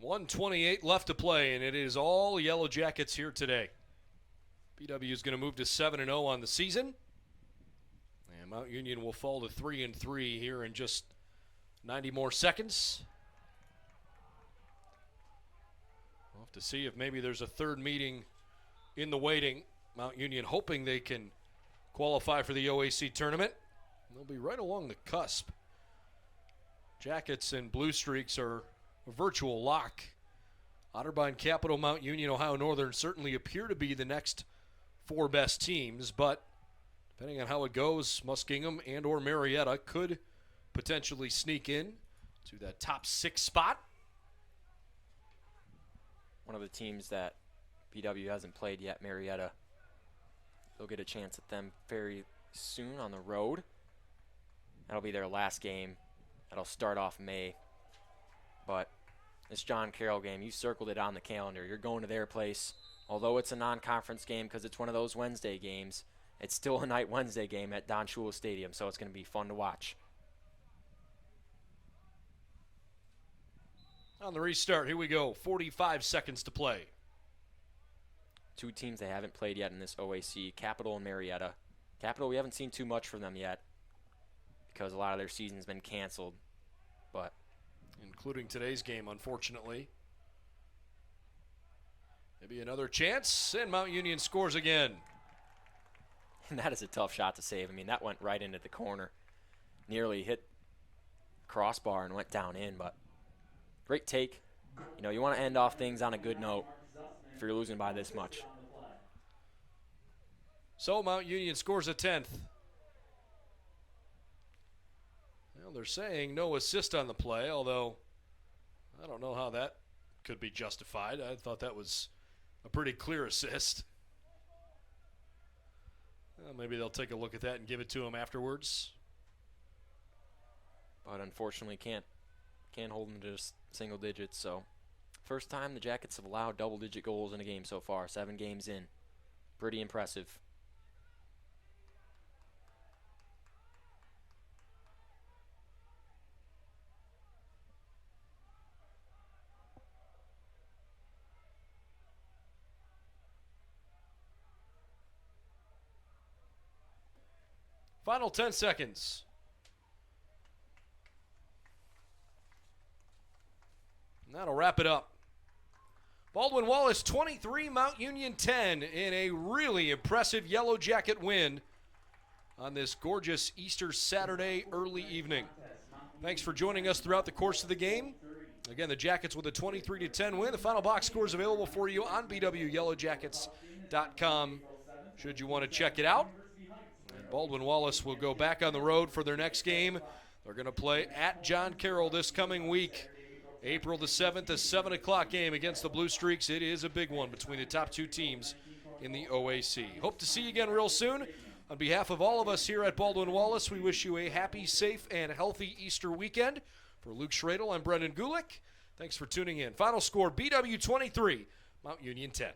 .128 left to play, and it is all Yellow Jackets here today. BW is going to move to 7-0 on the season. And Mount Union will fall to 3-3 here in just 90 more seconds. We'll have to see if maybe there's a third meeting in the waiting. Mount Union hoping they can qualify for the OAC tournament. They'll be right along the cusp. Jackets and Blue Streaks are a virtual lock. Otterbein, Capital, Mount Union, Ohio Northern certainly appear to be the next four best teams, but depending on how it goes, Muskingum and or Marietta could potentially sneak in to that top 6 spot. One of the teams that BW hasn't played yet, Marietta. They'll get a chance at them very soon on the road. That'll be their last game. That'll start off May. But this John Carroll game, you circled it on the calendar. You're going to their place. Although it's a non-conference game because it's one of those Wednesday games, it's still a night Wednesday game at Don Shula Stadium, so it's going to be fun to watch. On the restart, here we go. 45 seconds to play. Two teams they haven't played yet in this OAC, Capital and Marietta. Capital, we haven't seen too much from them yet because a lot of their season's been canceled, but including today's game, unfortunately. Maybe another chance, and Mount Union scores again. And that is a tough shot to save. I mean, that went right into the corner. Nearly hit crossbar and went down in, but great take. You know, you want to end off things on a good note if you're losing by this much. So Mount Union scores a 10th. Well, they're saying no assist on the play, although I don't know how that could be justified. I thought that was a pretty clear assist. Well, maybe they'll take a look at that and give it to him afterwards. But unfortunately can't hold them to just single digits. So first time the Jackets have allowed double-digit goals in a game so far, 7 games in. Pretty impressive. Final 10 seconds. And that'll wrap it up. Baldwin Wallace 23, Mount Union 10 in a really impressive Yellow Jacket win on this gorgeous Easter Saturday early evening. Thanks for joining us throughout the course of the game. Again, the Jackets with a 23-10 win. The final box score is available for you on bwyellowjackets.com should you want to check it out. Baldwin Wallace will go back on the road for their next game. They're going to play at John Carroll this coming week. April the 7th, a 7 o'clock game against the Blue Streaks. It is a big one between the top 2 teams in the OAC. Hope to see you again real soon. On behalf of all of us here at Baldwin Wallace, we wish you a happy, safe, and healthy Easter weekend. For Luke Schradel, I'm Brendan Gulick. Thanks for tuning in. Final score, BW 23, Mount Union 10.